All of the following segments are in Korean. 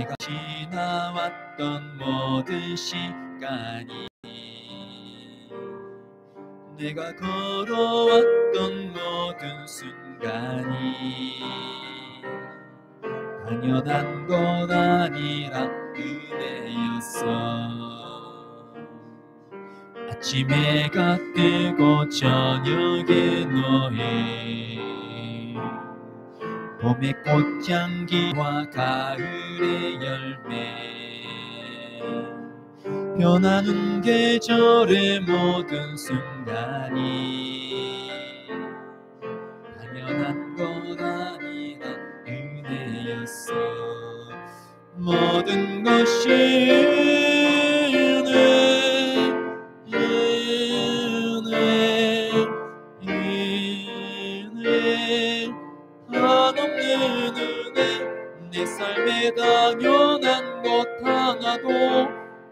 내가 지나왔던 모든 시간이, 내가 걸어왔던 모든 순간이 당연한 것 아니라 은혜였어. 아침에 해가 뜨고 저녁에 너의 봄의 꽃향기와 가을의 열매, 변하는 계절의 모든 순간이 당연한 것 아니라 은혜였어. 모든 것이 은혜, 은혜, 은혜, 한없는 은혜. 내 삶에 당연한 것 하나도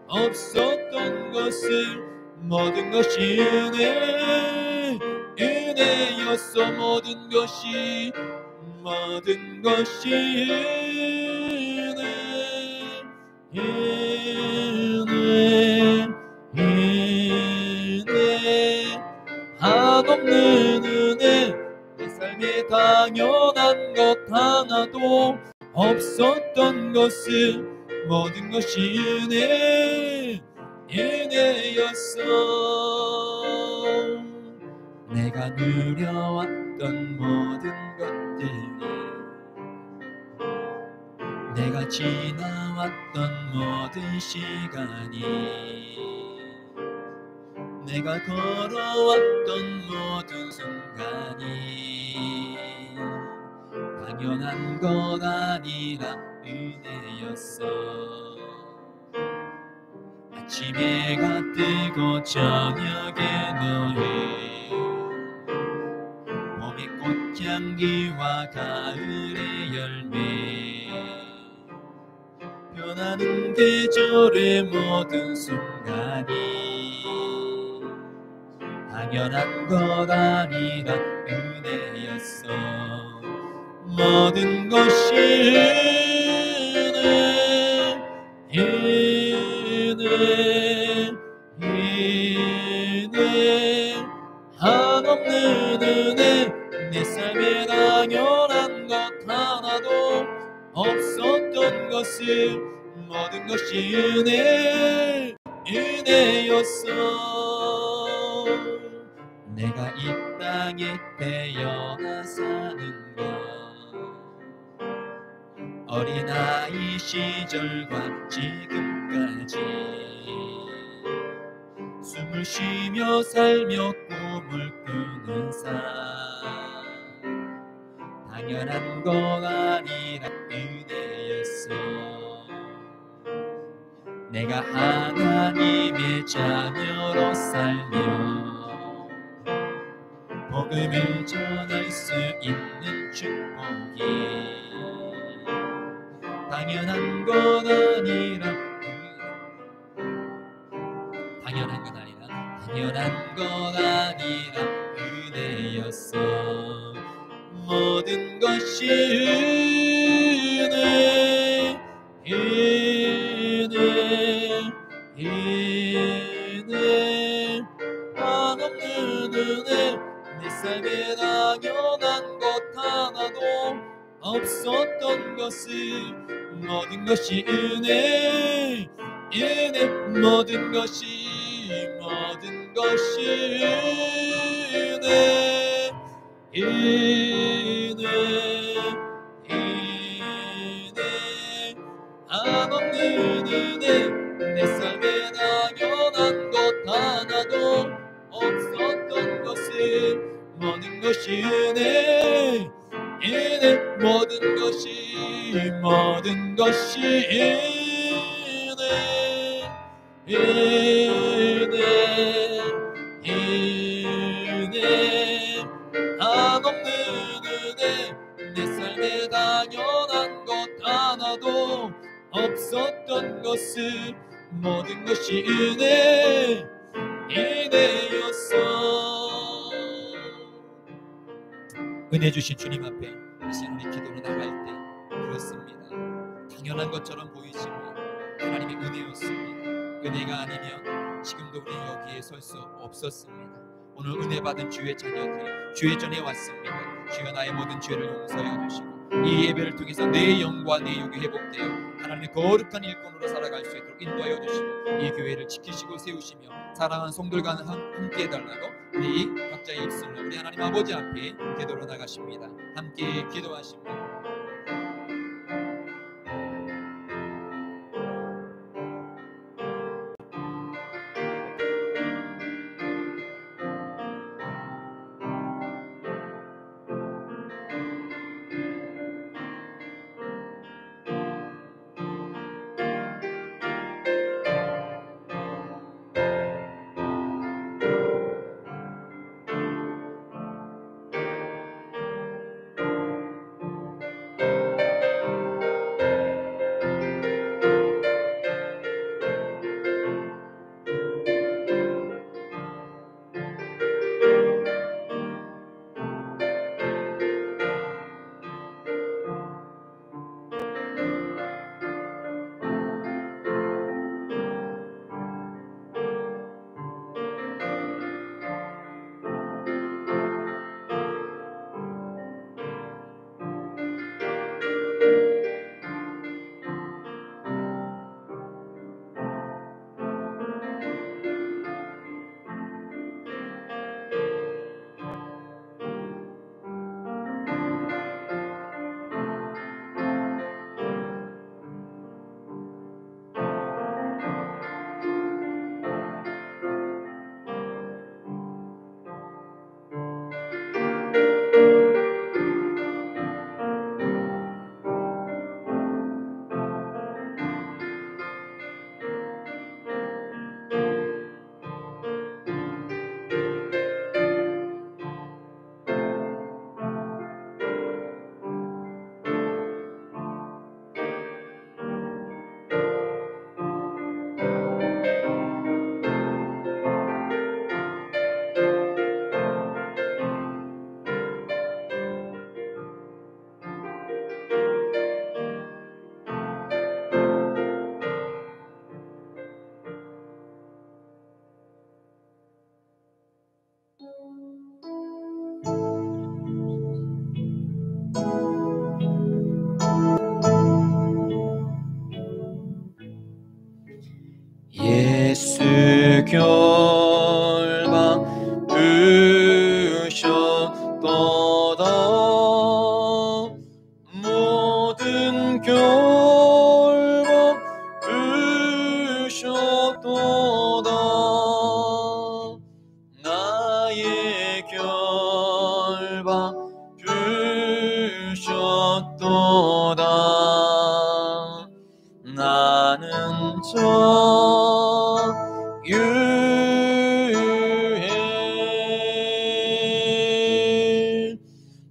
없었던 것을 모든 것이 은혜, 은혜였어. 모든 것이 은혜, 은혜, 은혜, 한없는 은혜. 내 삶에 당연한 것 하나도 없었던 것을 모든 것이 은혜, 은혜였어. 내가 누려왔던 모든 것들이, 내가 지나왔던 모든 시간이, 내가 걸어왔던 모든 순간이 당연한 것 아니라 은혜였어. 아침에 해가 뜨고 저녁에 너의 봄의 꽃향기와 가을의 열매, 변하는 계절의 모든 순간이 당연한 것 아니라 은혜였어. 모든 것이 은혜, 은혜, 은혜, 한없는 은혜. 내 삶에 당연한 것 하나도 없었던 것을 모든 것이 은혜, 은혜였어. 내가 이 땅에 태어나 사는 것, 어린아이 시절과 지금까지 숨을 쉬며 살며 꿈을 꾸는 삶, 당연한 것 아니라 은혜였어. 내가 하나님의 자녀로 살며 복음을 전할 수 있는 축복이 당연한 것 아니라 당연한 것 아니라 은혜였어. 모든 것이 은혜, 은혜, 은혜, 한없는 은혜. 내 삶에 당연한 것 하나도 없었던 것을 모든 것이 은혜, 은혜. 모든 것이 은혜, 은혜, 은혜, 한없는 은혜. 내 삶에 당연한 것 하나도 없었던 것을 모든 것이 은혜, 은혜. 모든 것이 은혜, 은혜, 은혜, 한없는 은혜. 내 삶에 당연한 것 하나도 없었던 것을 모든 것이 은혜, 은혜였어. 은혜 주신 주님 앞에 다시 우리 기도로 나갈 때 그렇습니다. 당연한 것처럼 보이지만 하나님의 은혜였습니다. 은혜가 아니면 지금도 우리는 여기에 설 수 없었습니다. 오늘 은혜 받은 주의 자녀들이 주의 전에 왔습니다. 주여 나의 모든 죄를 용서해 주시고 이 예배를 통해서 내 영과 내 육이 회복되어 하나님의 거룩한 일꾼으로 살아갈 수 있도록 인도하여 주시고 이 교회를 지키시고 세우시며 사랑하는 성들과 함께 해달라고 우리 각자의 입술로 우리 하나님 아버지 앞에 기도로 나가십니다. 함께 기도하십니다. 예수 결방 부셨도다 모든 결방 부셨도다 나의 결방 부셨도다 나는 자유해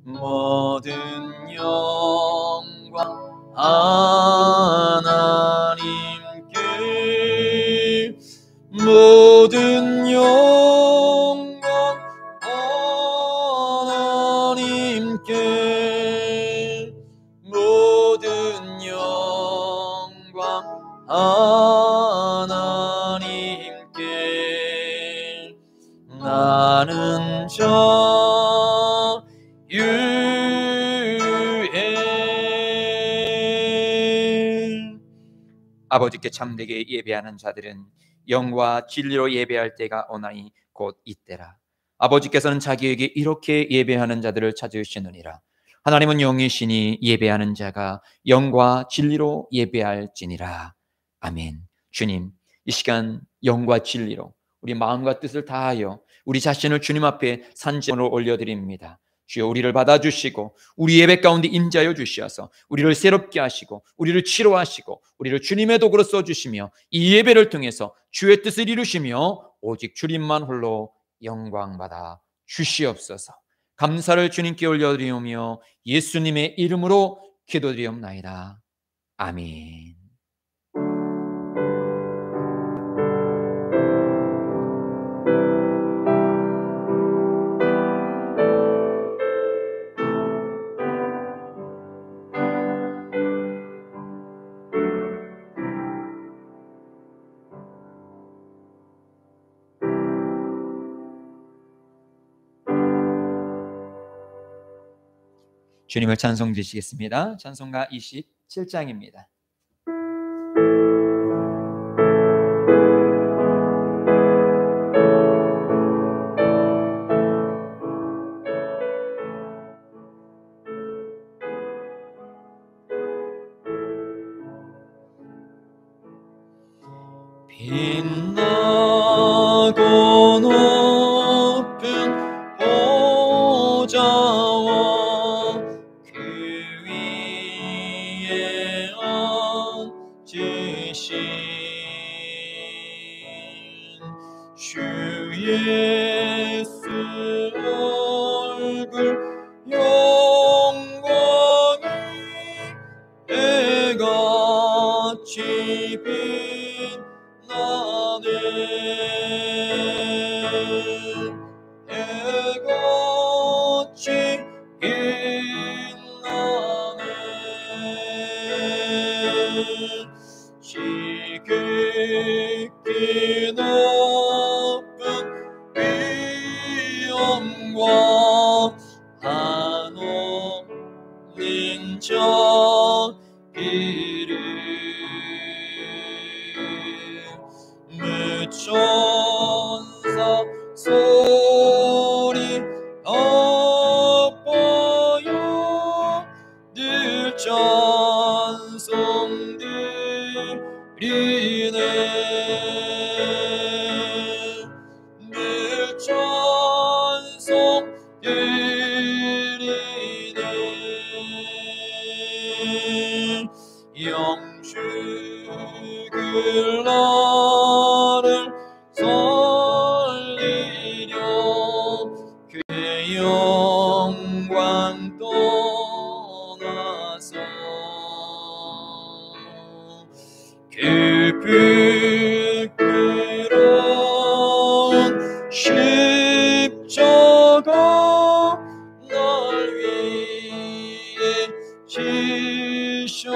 모든 영광 하나님께 모든 영광 하나님께 모든 영광 하나님께 나는 자유해. 아버지께 참되게 예배하는 자들은 영과 진리로 예배할 때가 오나니 곧 이때라. 아버지께서는 자기에게 이렇게 예배하는 자들을 찾으시느니라. 하나님은 영이시니 예배하는 자가 영과 진리로 예배할지니라. 아멘. 주님, 이 시간 영과 진리로 우리 마음과 뜻을 다하여 우리 자신을 주님 앞에 산지로 올려드립니다. 주여 우리를 받아주시고 우리 예배 가운데 임재하여 주시어서 우리를 새롭게 하시고 우리를 치료하시고 우리를 주님의 도구로 써주시며 이 예배를 통해서 주의 뜻을 이루시며 오직 주님만 홀로 영광받아 주시옵소서. 감사를 주님께 올려드리오며 예수님의 이름으로 기도드리옵나이다. 아멘. 주님을 찬송 드리시겠습니다. 찬송가 27장입니다. 빛나고 높은 보좌와 그 위에 앉으신 주 예수 얼굴 영광이 해같이 빛나네. 해같이 빛나네. 지극히 높은 위엄과 한없는 자비를 무천사 소리 아파요 늘 찬송 드리네. 늘 찬송 드리네. 영주글 나를 살리려 그의 영광 떠나서 그 부끄러운 십자가 날 위해 지셨네.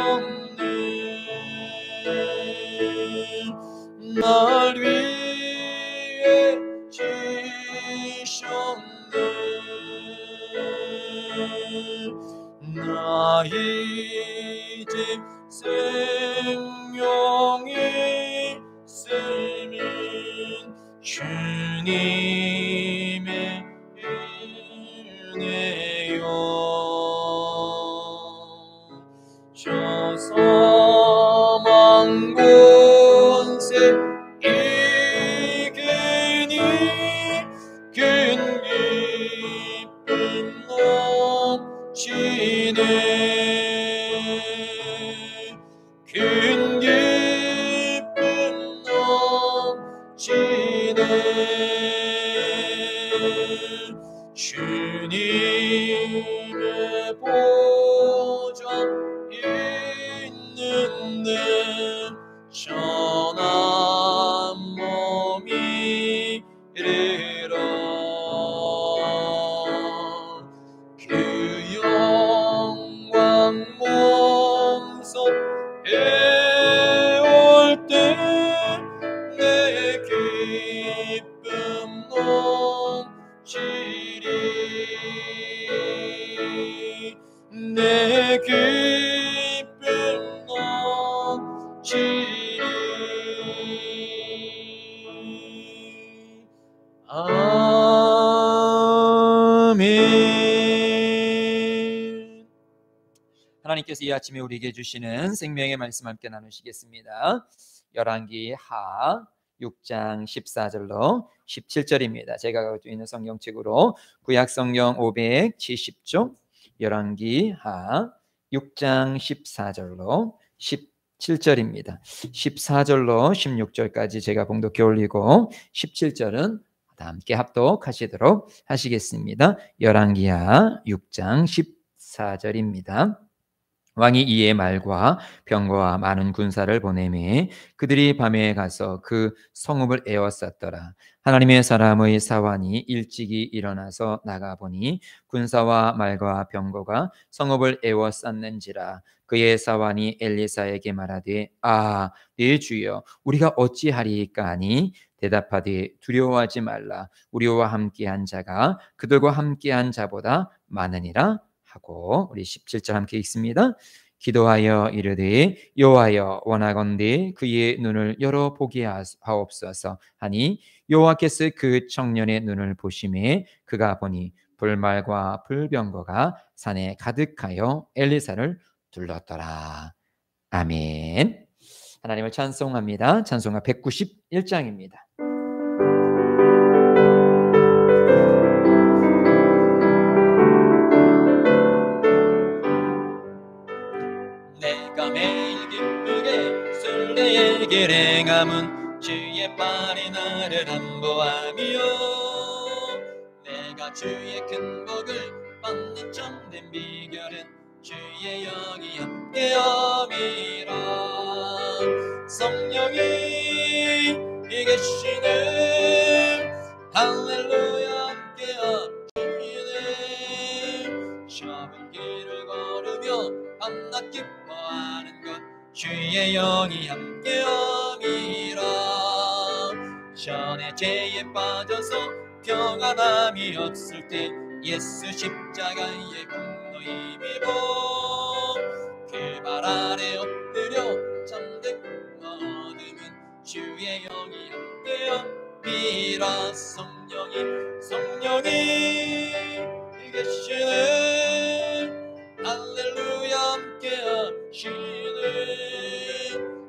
날 위해 지셨네. 나 이제 생명이 있으면 주님의 은혜요. 저 사망 권세 이기니 큰 기쁨 넘치네. 큰 기쁨 넘치네. 주님의 보좌 있는데 전한 몸이 이르러 그 영광 몸소 해올 때 내 기쁨 넘치리. 내 기쁨 넘치리. 아멘. 하나님께서 이 아침에 우리에게 주시는 생명의 말씀 함께 나누시겠습니다. 열왕기 하 6장 14절로 17절입니다. 제가 가지고 있는 성경책으로 구약 성경 570쪽 열왕기 하 6장 14절로 17절입니다. 14절로 16절까지 제가 봉독해 올리고 17절은 다 함께 합독하시도록 하시겠습니다. 열왕기하 6장 14절입니다. 왕이 이에 말과 병거와 많은 군사를 보내매 그들이 밤에 가서 그 성읍을 에워쌌더라. 하나님의 사람의 사환이 일찍이 일어나서 나가보니 군사와 말과 병거가 성읍을 에워쌌는지라. 그의 사환이 엘리사에게 말하되 네 주여 우리가 어찌하리이까 하니 대답하되 두려워하지 말라. 우리와 함께한 자가 그들과 함께한 자보다 많으니라 하고 우리 17절 함께 읽습니다. 기도하여 이르되 여호와여 원하건대 그의 눈을 열어 보게 하옵소서 하니 여호와께서 그 청년의 눈을 보시매 그가 보니 불말과 불병거가 산에 가득하여 엘리사를 둘렀더라. 아멘. 하나님을 찬송합니다. 찬송가 191장입니다. 내가 매일 기쁘게 순례의 길 행함은 주의 발이 나를 안보함이요 내가 주의 큰 복을 받는 참된 비결은 주의 영이 함께함이라 성령이 계시네 할렐루야 함께하시네 좁은 길을 걸으며 밤낮 기뻐하는 것 주의 영이 함께함이라 전에 죄에 빠져서 평안함이 없을 때 예수 십자가의 공로 힘입어 그 발 아래 엎드려 참된 얻음은 주의 영이 함께함이라 성령이 계시네 할렐루야 함께하시네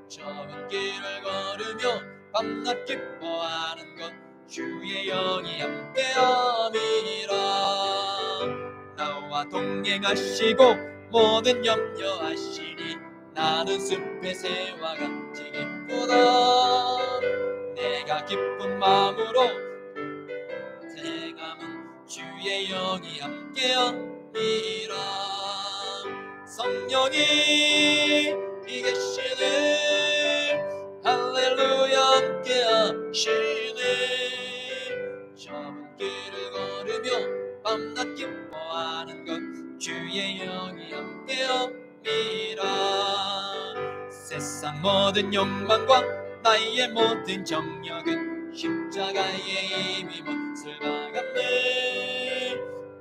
좁은 길을 걸으며 밤낮 기뻐하는 것 주의 영이 함께함이라 나와 동행하시고 모든 염려하시니 나는 숲의 새와 같이 기쁘다 내가 기쁜 마음으로 행함은 주의 영이 함께함이라 성령이 계시네 할렐루야 함께하시네 좁은 길을 걸으며 밤낮 기뻐하는 것 주의 영이 함께함이라 세상 모든 욕망과 나의 모든 정력은 십자가의 힘이 몫을 박았네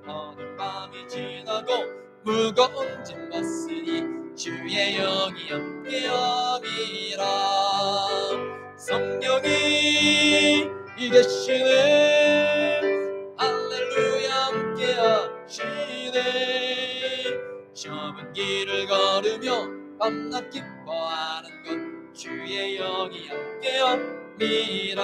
어두운 밤이 지나고 무거운 짐 벗으니 주의 영이 함께함이라 성령이 계시네 할렐루야 함께하시네 좁은 길을 걸으며 밤낮 기뻐하는 것 주의 영이 함께함이라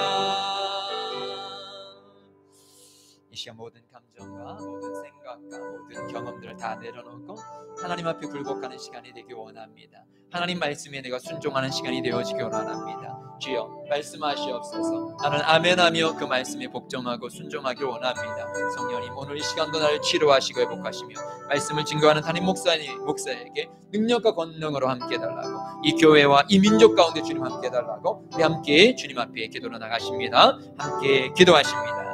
이 시간 모든 감정과 모든 생각과 모든 경험들을 다 내려놓고 하나님 앞에 굴복하는 시간이 되기 원합니다. 하나님 말씀에 내가 순종하는 시간이 되어지기 원합니다. 주여 말씀하시옵소서. 나는 아멘하며 그 말씀에 복종하고 순종하기 원합니다. 성령님 오늘 이 시간도 나를 치료하시고 회복하시며 말씀을 증거하는 담임 목사에게 능력과 권능으로 함께 해달라고 이 교회와 이 민족 가운데 주님 함께 해달라고 우리 함께 주님 앞에 기도로 나가십니다. 함께 기도하십니다.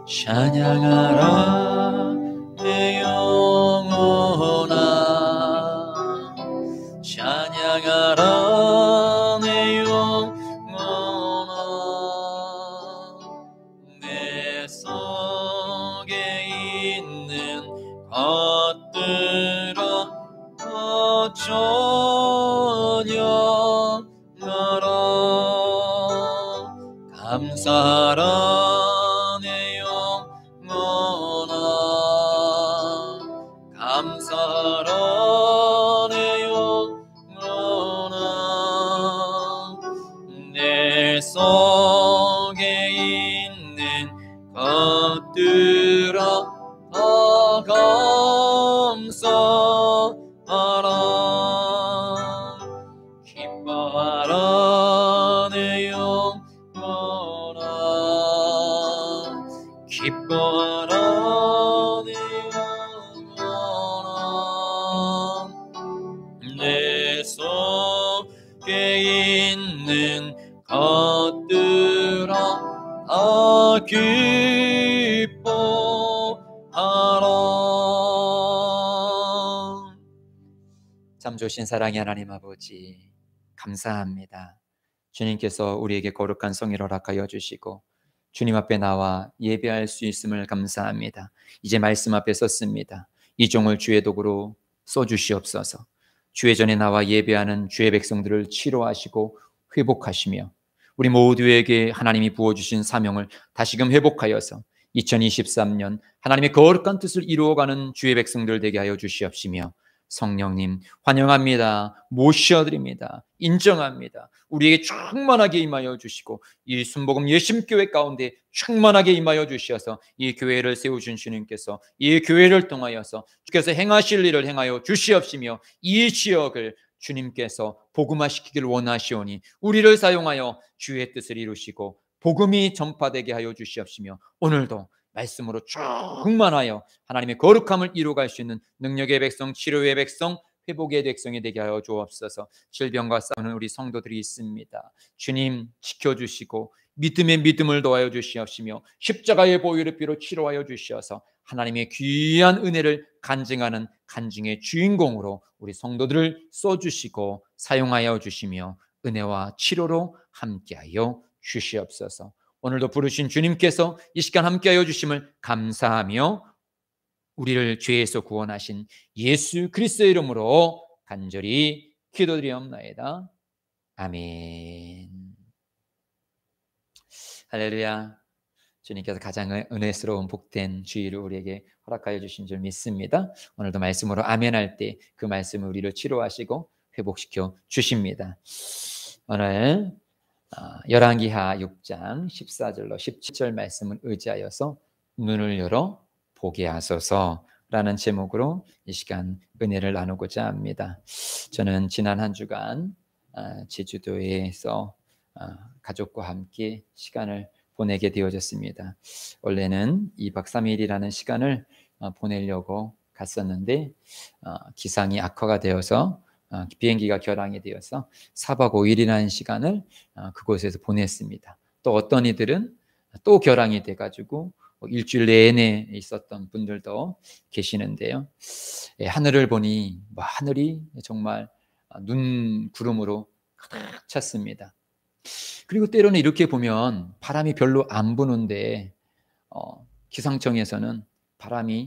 찬양하라 내 영혼아, 찬양하라 내 영혼아. 내 속에 있는 것들아 찬양하라. 감사하라 내 영혼아, 감사하라 내 영혼아. 내 속에 있는 것들아 다 감사하라. 기뻐하라 내 영혼아, 기뻐하라 내 영혼아. 내 속에 있는 것들아 다 기뻐하라. 참 좋으신 사랑의 하나님 아버지, 감사합니다. 주님께서 우리에게 거룩한 성의를 허락하여 주시고 주님 앞에 나와 예배할 수 있음을 감사합니다. 이제 말씀 앞에 섰습니다. 이 종을 주의 도구로 써주시옵소서. 주의 전에 나와 예배하는 주의 백성들을 치료하시고 회복하시며 우리 모두에게 하나님이 부어주신 사명을 다시금 회복하여서 2023년 하나님의 거룩한 뜻을 이루어가는 주의 백성들 되게 하여 주시옵시며, 성령님 환영합니다. 모셔드립니다. 인정합니다. 우리에게 충만하게 임하여 주시고 이 순복음 예심교회 가운데 충만하게 임하여 주셔서 이 교회를 세우신 주님께서 이 교회를 통하여서 주께서 행하실 일을 행하여 주시옵시며 이 지역을 주님께서 복음화시키길 원하시오니 우리를 사용하여 주의 뜻을 이루시고 복음이 전파되게 하여 주시옵시며 오늘도 말씀으로 충만하여 하나님의 거룩함을 이루어갈 수 있는 능력의 백성, 치료의 백성, 회복의 백성이 되게 하여 주옵소서. 질병과 싸우는 우리 성도들이 있습니다. 주님 지켜주시고 믿음의 믿음을 더하여 주시옵시며 십자가의 보혈의 피로 치료하여 주시어서 하나님의 귀한 은혜를 간증하는 간증의 주인공으로 우리 성도들을 써주시고 사용하여 주시며 은혜와 치료로 함께하여 주시옵소서. 오늘도 부르신 주님께서 이 시간 함께하여 주심을 감사하며 우리를 죄에서 구원하신 예수 그리스도의 이름으로 간절히 기도드리옵나이다. 아멘. 할렐루야. 주님께서 가장 은혜스러운 복된 주일을 우리에게 허락하여 주신 줄 믿습니다. 오늘도 말씀으로 아멘할 때 그 말씀을 우리를 치료하시고 회복시켜 주십니다. 오늘 열왕기하 6장 14절로 17절 말씀을 의지하여서 눈을 열어 보게 하소서라는 제목으로 이 시간 은혜를 나누고자 합니다. 저는 지난 한 주간 제주도에서 가족과 함께 시간을 보내게 되어졌습니다. 원래는 2박 3일이라는 시간을 보내려고 갔었는데 기상이 악화가 되어서 비행기가 결항이 되어서 4박 5일이라는 시간을 그곳에서 보냈습니다. 또 어떤 이들은 또 결항이 돼가지고 일주일 내내 있었던 분들도 계시는데요. 하늘을 보니 하늘이 정말 눈 구름으로 가득 찼습니다. 그리고 때로는 이렇게 보면 바람이 별로 안 부는데 기상청에서는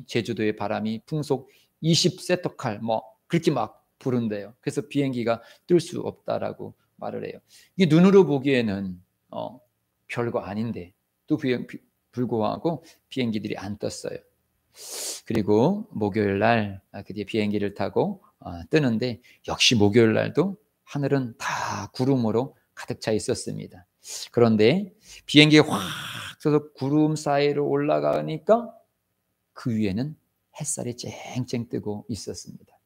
제주도의 바람이 풍속 20세터칼 그렇게 막 부른대요. 그래서 비행기가 뜰 수 없다라고 말을 해요. 이게 눈으로 보기에는 별거 아닌데 또 불구하고 비행기들이 안 떴어요. 그리고 목요일 날 그뒤에 비행기를 타고 뜨는데 역시 목요일 날도 하늘은 다 구름으로 가득 차 있었습니다. 그런데 비행기가 확 서서 구름 사이로 올라가니까 그 위에는 햇살이 쨍쨍 뜨고 있었습니다.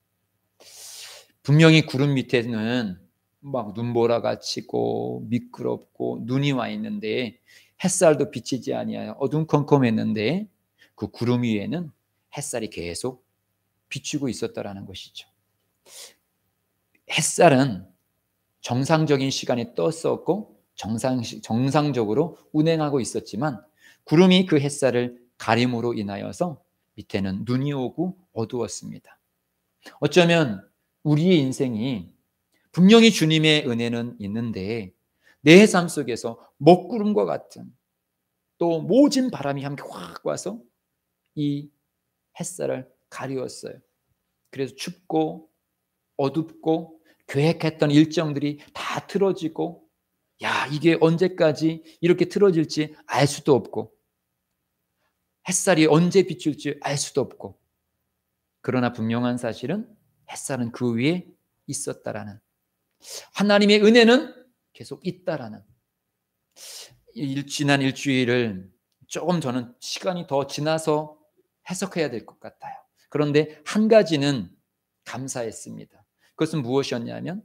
분명히 구름 밑에는 막 눈보라가 치고 미끄럽고 눈이 와 있는데 햇살도 비치지 아니하여 어둠컴컴했는데 그 구름 위에는 햇살이 계속 비추고 있었다라는 것이죠. 햇살은 정상적인 시간에 떴었고 정상적으로 운행하고 있었지만 구름이 그 햇살을 가림으로 인하여서 밑에는 눈이 오고 어두웠습니다. 어쩌면 우리의 인생이 분명히 주님의 은혜는 있는데 내 삶 속에서 먹구름과 같은 또 모진 바람이 함께 확 와서 이 햇살을 가리웠어요. 그래서 춥고 어둡고 계획했던 일정들이 다 틀어지고, 야, 이게 언제까지 이렇게 틀어질지 알 수도 없고, 햇살이 언제 비출지 알 수도 없고, 그러나 분명한 사실은 햇살은 그 위에 있었다라는, 하나님의 은혜는 계속 있다라는, 지난 일주일을 조금 저는 시간이 더 지나서 해석해야 될 것 같아요. 그런데 한 가지는 감사했습니다. 그것은 무엇이었냐면,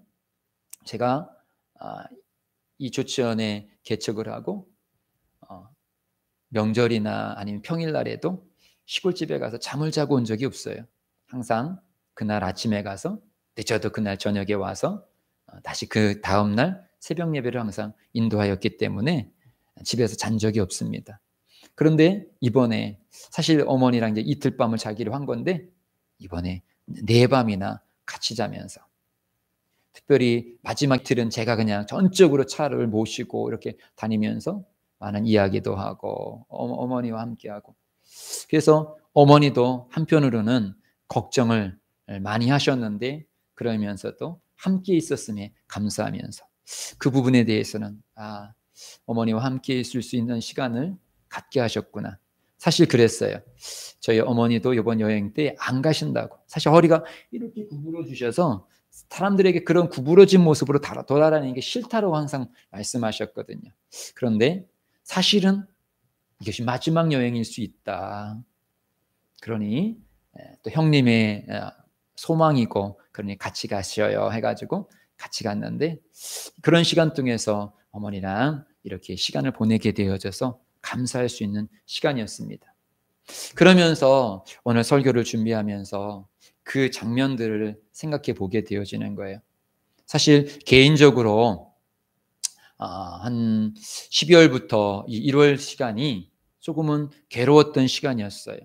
제가 이 조치원에 개척을 하고 명절이나 아니면 평일날에도 시골집에 가서 잠을 자고 온 적이 없어요. 항상 그날 아침에 가서 늦어도 그날 저녁에 와서 다시 그 다음날 새벽 예배를 항상 인도하였기 때문에 집에서 잔 적이 없습니다. 그런데 이번에 사실 어머니랑 이제 이틀 밤을 자기로 한 건데, 이번에 네 밤이나 같이 자면서, 특별히 마지막 이틀은 제가 그냥 전적으로 차를 모시고 이렇게 다니면서 많은 이야기도 하고 어머니와 함께하고, 그래서 어머니도 한편으로는 걱정을 많이 하셨는데 그러면서도 함께 있었음에 감사하면서, 그 부분에 대해서는 어머니와 함께 있을 수 있는 시간을 갖게 하셨구나. 사실 그랬어요. 저희 어머니도 이번 여행 때 안 가신다고, 사실 허리가 이렇게 구부러 주셔서 사람들에게 그런 구부러진 모습으로 돌아다니는 게 싫다고 항상 말씀하셨거든요. 그런데 사실은 이것이 마지막 여행일 수 있다. 그러니 또 형님의 소망이고, 그러니 같이 가셔요 해가지고 같이 갔는데, 그런 시간 통해서 어머니랑 이렇게 시간을 보내게 되어져서 감사할 수 있는 시간이었습니다. 그러면서 오늘 설교를 준비하면서 그 장면들을 생각해 보게 되어지는 거예요. 사실 개인적으로 한 12월부터 1월 시간이 조금은 괴로웠던 시간이었어요.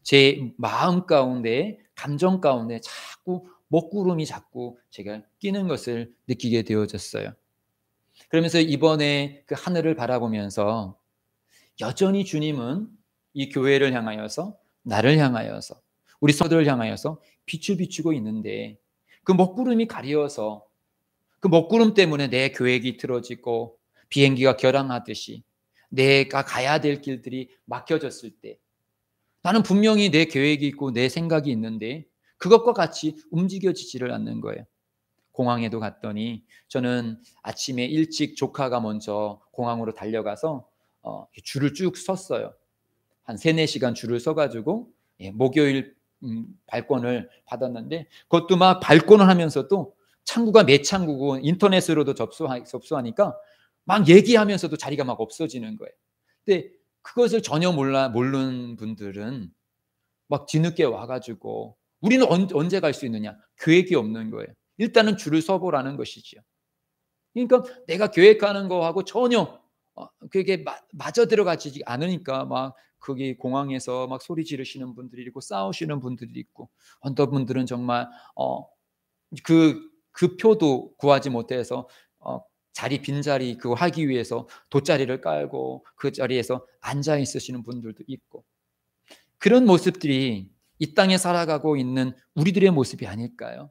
제 마음 가운데, 감정 가운데 자꾸 먹구름이 자꾸 제가 끼는 것을 느끼게 되어졌어요. 그러면서 이번에 그 하늘을 바라보면서 여전히 주님은 이 교회를 향하여서, 나를 향하여서, 우리 성도들을 향하여서 빛을 비추고 있는데, 그 먹구름이 가려서, 그 먹구름 때문에 내 계획이 틀어지고 비행기가 결항하듯이 내가 가야 될 길들이 막혀졌을 때, 나는 분명히 내 계획이 있고 내 생각이 있는데 그것과 같이 움직여지지를 않는 거예요. 공항에도 갔더니 저는 아침에 일찍 조카가 먼저 공항으로 달려가서 줄을 쭉 섰어요. 한 3-4시간 줄을 서가지고 목요일 발권을 받았는데, 그것도 막 발권을 하면서도 창구가 몇 창구고 인터넷으로도 접수하니까 막 얘기하면서도 자리가 막 없어지는 거예요. 근데 그것을 전혀 모르는 분들은 막 뒤늦게 와가지고, 우리는 언제 갈 수 있느냐? 계획이 없는 거예요. 일단은 줄을 서보라는 것이지요. 그러니까 내가 계획하는 거하고 전혀 그게 맞아 들어가지 않으니까 막 거기 공항에서 막 소리 지르시는 분들이 있고 싸우시는 분들이 있고, 어떤 분들은 정말 그 표도 구하지 못해서 자리 빈자리 그거 하기 위해서 돗자리를 깔고 그 자리에서 앉아 있으시는 분들도 있고, 그런 모습들이 이 땅에 살아가고 있는 우리들의 모습이 아닐까요?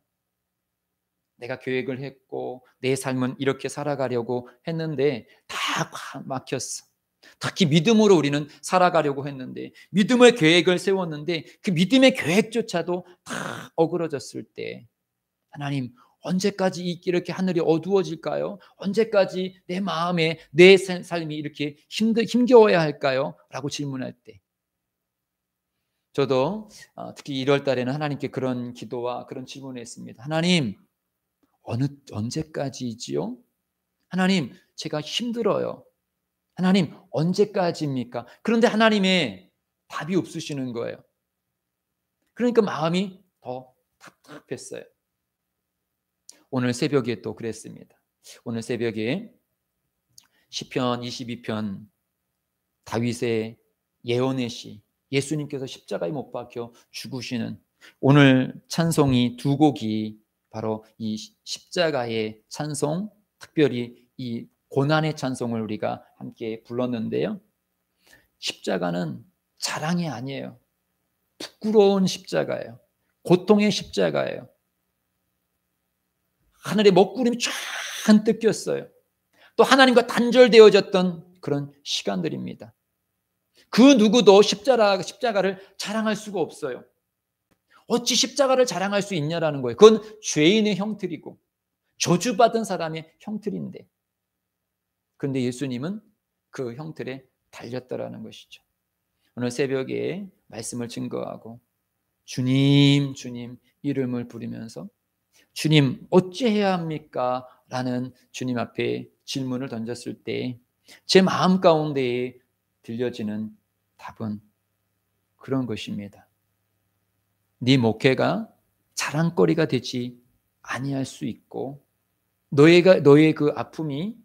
내가 계획을 했고 내 삶은 이렇게 살아가려고 했는데 다 막혔어. 특히 믿음으로 우리는 살아가려고 했는데, 믿음의 계획을 세웠는데 그 믿음의 계획조차도 다 어그러졌을 때, 하나님, 언제까지 이렇게 하늘이 어두워질까요? 언제까지 내 마음에 내 삶이 이렇게 힘겨워야 할까요? 라고 질문할 때, 저도 특히 1월 달에는 하나님께 그런 기도와 그런 질문을 했습니다. 하나님, 언제까지지요? 하나님, 제가 힘들어요. 하나님, 언제까지입니까? 그런데 하나님의 답이 없으시는 거예요. 그러니까 마음이 더 답답했어요. 오늘 새벽에 또 그랬습니다. 오늘 새벽에 시편 22편 다윗의 예언의 시, 예수님께서 십자가에 못 박혀 죽으시는 오늘 찬송이 두 곡이 바로 이 십자가의 찬송, 특별히 이 고난의 찬송을 우리가 함께 불렀는데요. 십자가는 자랑이 아니에요. 부끄러운 십자가예요. 고통의 십자가예요. 하늘에 먹구름이 잔뜩 꼈어요. 또 하나님과 단절되어졌던 그런 시간들입니다. 그 누구도 십자가를 자랑할 수가 없어요. 어찌 십자가를 자랑할 수 있냐라는 거예요. 그건 죄인의 형틀이고 저주받은 사람의 형틀인데, 그런데 예수님은 그 형틀에 달렸다라는 것이죠. 오늘 새벽에 말씀을 증거하고 주님 주님 이름을 부르면서 주님 어찌해야 합니까? 라는 주님 앞에 질문을 던졌을 때 제 마음 가운데에 들려지는 답은 그런 것입니다. 네 목회가 자랑거리가 되지 아니할 수 있고 너의 그 아픔이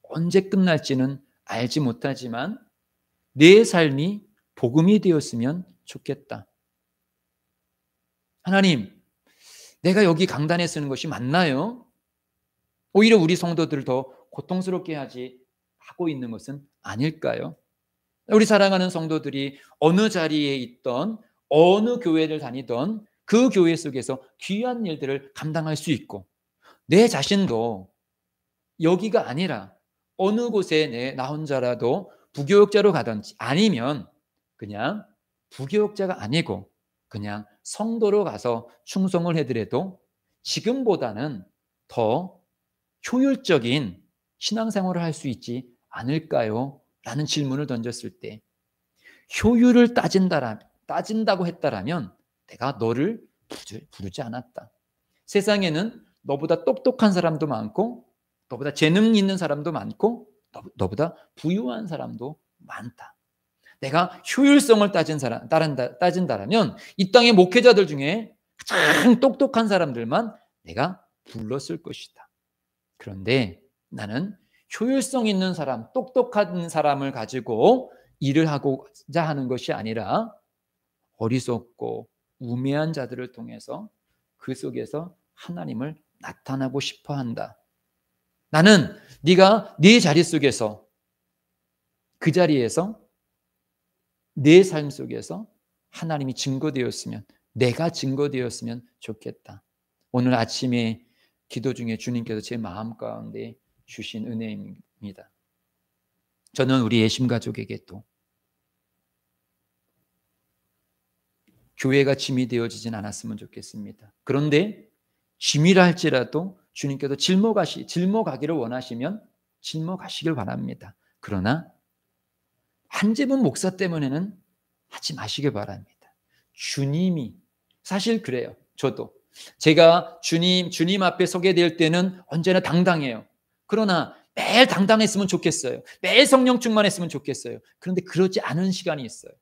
언제 끝날지는 알지 못하지만 내 삶이 복음이 되었으면 좋겠다. 하나님, 내가 여기 강단에 쓰는 것이 맞나요? 오히려 우리 성도들을 더 고통스럽게 하고 있는 것은 아닐까요? 우리 사랑하는 성도들이 어느 자리에 있던 어느 교회를 다니던 그 교회 속에서 귀한 일들을 감당할 수 있고 내 자신도 여기가 아니라 어느 곳에 나 혼자라도 부교역자로 가든지 아니면 그냥 부교역자가 아니고 그냥 성도로 가서 충성을 해더라도 지금보다는 더 효율적인 신앙생활을 할 수 있지 않을까요? 라는 질문을 던졌을 때 효율을 따진다고 했다라면 내가 너를 부르지 않았다. 세상에는 너보다 똑똑한 사람도 많고 너보다 재능 있는 사람도 많고 너보다 부유한 사람도 많다. 내가 효율성을 따진다라면 이 땅의 목회자들 중에 가장 똑똑한 사람들만 내가 불렀을 것이다. 그런데 나는 효율성 있는 사람, 똑똑한 사람을 가지고 일을 하고자 하는 것이 아니라 어리석고 우매한 자들을 통해서 그 속에서 하나님을 나타나고 싶어 한다. 나는 네가 네 자리 속에서 그 자리에서 내 삶 속에서 하나님이 증거되었으면 내가 증거되었으면 좋겠다. 오늘 아침에 기도 중에 주님께서 제 마음 가운데 주신 은혜입니다. 저는 우리 예심 가족에게 또 교회가 짐이 되어지진 않았으면 좋겠습니다. 그런데 짐이라 할지라도 주님께서 짊어가기를 원하시면 짊어가시길 바랍니다. 그러나 한재분 목사 때문에는 하지 마시길 바랍니다. 주님이 사실 그래요. 저도 제가 주님 앞에 서게 될 때는 언제나 당당해요. 그러나 매일 당당했으면 좋겠어요. 매일 성령 충만했으면 좋겠어요. 그런데 그러지 않은 시간이 있어요.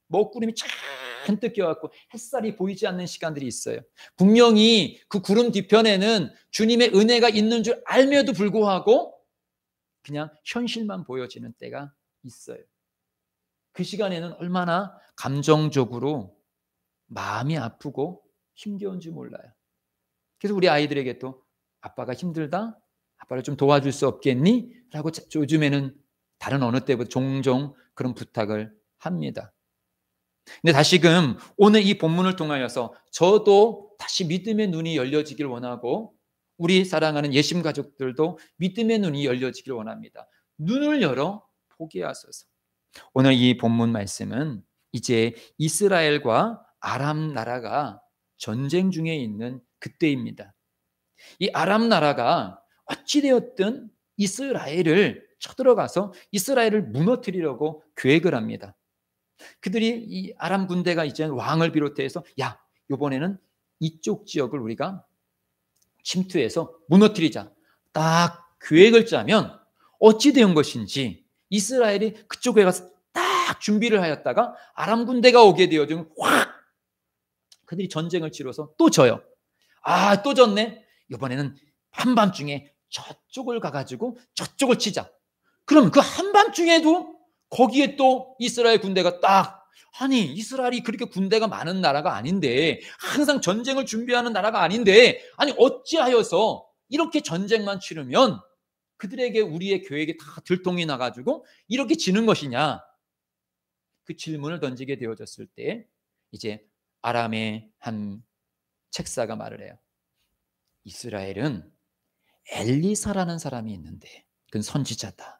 먹구름이 잔뜩 껴갖고 햇살이 보이지 않는 시간들이 있어요. 분명히 그 구름 뒤편에는 주님의 은혜가 있는 줄 알면도 불구하고 그냥 현실만 보여지는 때가 있어요. 그 시간에는 얼마나 감정적으로 마음이 아프고 힘겨운지 몰라요. 그래서 우리 아이들에게 또 아빠가 힘들다? 아빠를 좀 도와줄 수 없겠니? 라고 요즘에는 다른 어느 때보다 종종 그런 부탁을 합니다. 근데 다시금 오늘 이 본문을 통하여서 저도 다시 믿음의 눈이 열려지길 원하고 우리 사랑하는 예심 가족들도 믿음의 눈이 열려지길 원합니다. 눈을 열어 보게 하소서. 오늘 이 본문 말씀은 이제 이스라엘과 아람 나라가 전쟁 중에 있는 그때입니다. 이 아람 나라가 어찌되었든 이스라엘을 쳐들어가서 이스라엘을 무너뜨리려고 계획을 합니다. 그들이 이 아람 군대가 이제 왕을 비롯해서 야, 이번에는 이쪽 지역을 우리가 침투해서 무너뜨리자. 딱 계획을 짜면 어찌 된 것인지 이스라엘이 그쪽에 가서 딱 준비를 하였다가 아람 군대가 오게 되어지면 확 그들이 전쟁을 치러서 또 져요. 아, 또 졌네. 이번에는 한밤중에 저쪽을 가가지고 저쪽을 치자. 그럼 그 한밤중에도 거기에 또 이스라엘 군대가 딱, 아니 이스라엘이 그렇게 군대가 많은 나라가 아닌데, 항상 전쟁을 준비하는 나라가 아닌데, 아니 어찌하여서 이렇게 전쟁만 치르면 그들에게 우리의 계획이 다 들통이 나가지고 이렇게 지는 것이냐, 그 질문을 던지게 되어졌을 때 이제 아람의 한 책사가 말을 해요. 이스라엘은 엘리사라는 사람이 있는데 그건 선지자다.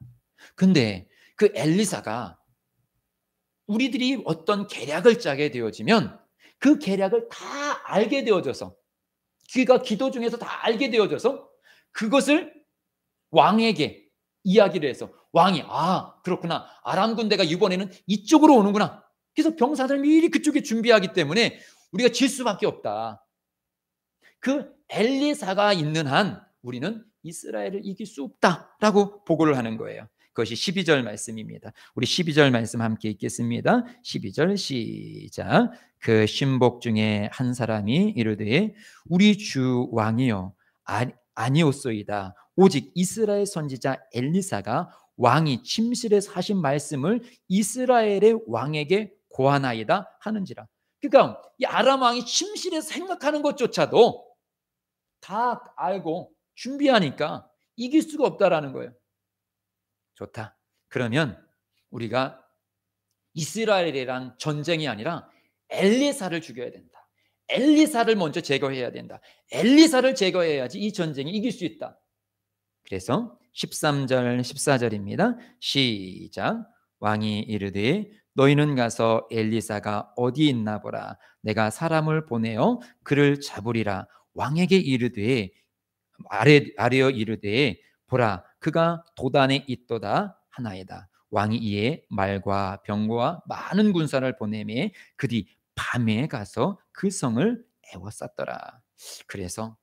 근데 그 엘리사가 우리들이 어떤 계략을 짜게 되어지면 그 계략을 다 알게 되어져서, 그가 기도 중에서 다 알게 되어져서 그것을 왕에게 이야기를 해서 왕이, 아 그렇구나, 아람 군대가 이번에는 이쪽으로 오는구나, 그래서 병사들 미리 그쪽에 준비하기 때문에 우리가 질 수밖에 없다. 그 엘리사가 있는 한 우리는 이스라엘을 이길 수 없다라고 보고를 하는 거예요. 그것이 12절 말씀입니다. 우리 12절 말씀 함께 읽겠습니다. 12절 시작. 그 신복 중에 한 사람이 이르되 우리 주 왕이여, 아니오소이다. 오직 이스라엘 선지자 엘리사가 왕이 침실에서 하신 말씀을 이스라엘의 왕에게 고하나이다 하는지라. 그러니까 이 아람 왕이 침실에서 생각하는 것조차도 다 알고 준비하니까 이길 수가 없다라는 거예요. 좋다. 그러면 우리가 이스라엘이랑 전쟁이 아니라 엘리사를 죽여야 된다. 엘리사를 먼저 제거해야 된다. 엘리사를 제거해야지 이 전쟁이 이길 수 있다. 그래서 13절 14절입니다. 시작. 왕이 이르되 너희는 가서 엘리사가 어디 있나 보라. 내가 사람을 보내어 그를 잡으리라. 왕에게 이르되 아뢰어 이르되 보라, 그가 도단에 있도다 하나이다. 왕이 이에 말과 병거와 많은 군사를 보내매 그뒤 밤에 가서 그 성을 에워쌌더라. 그래서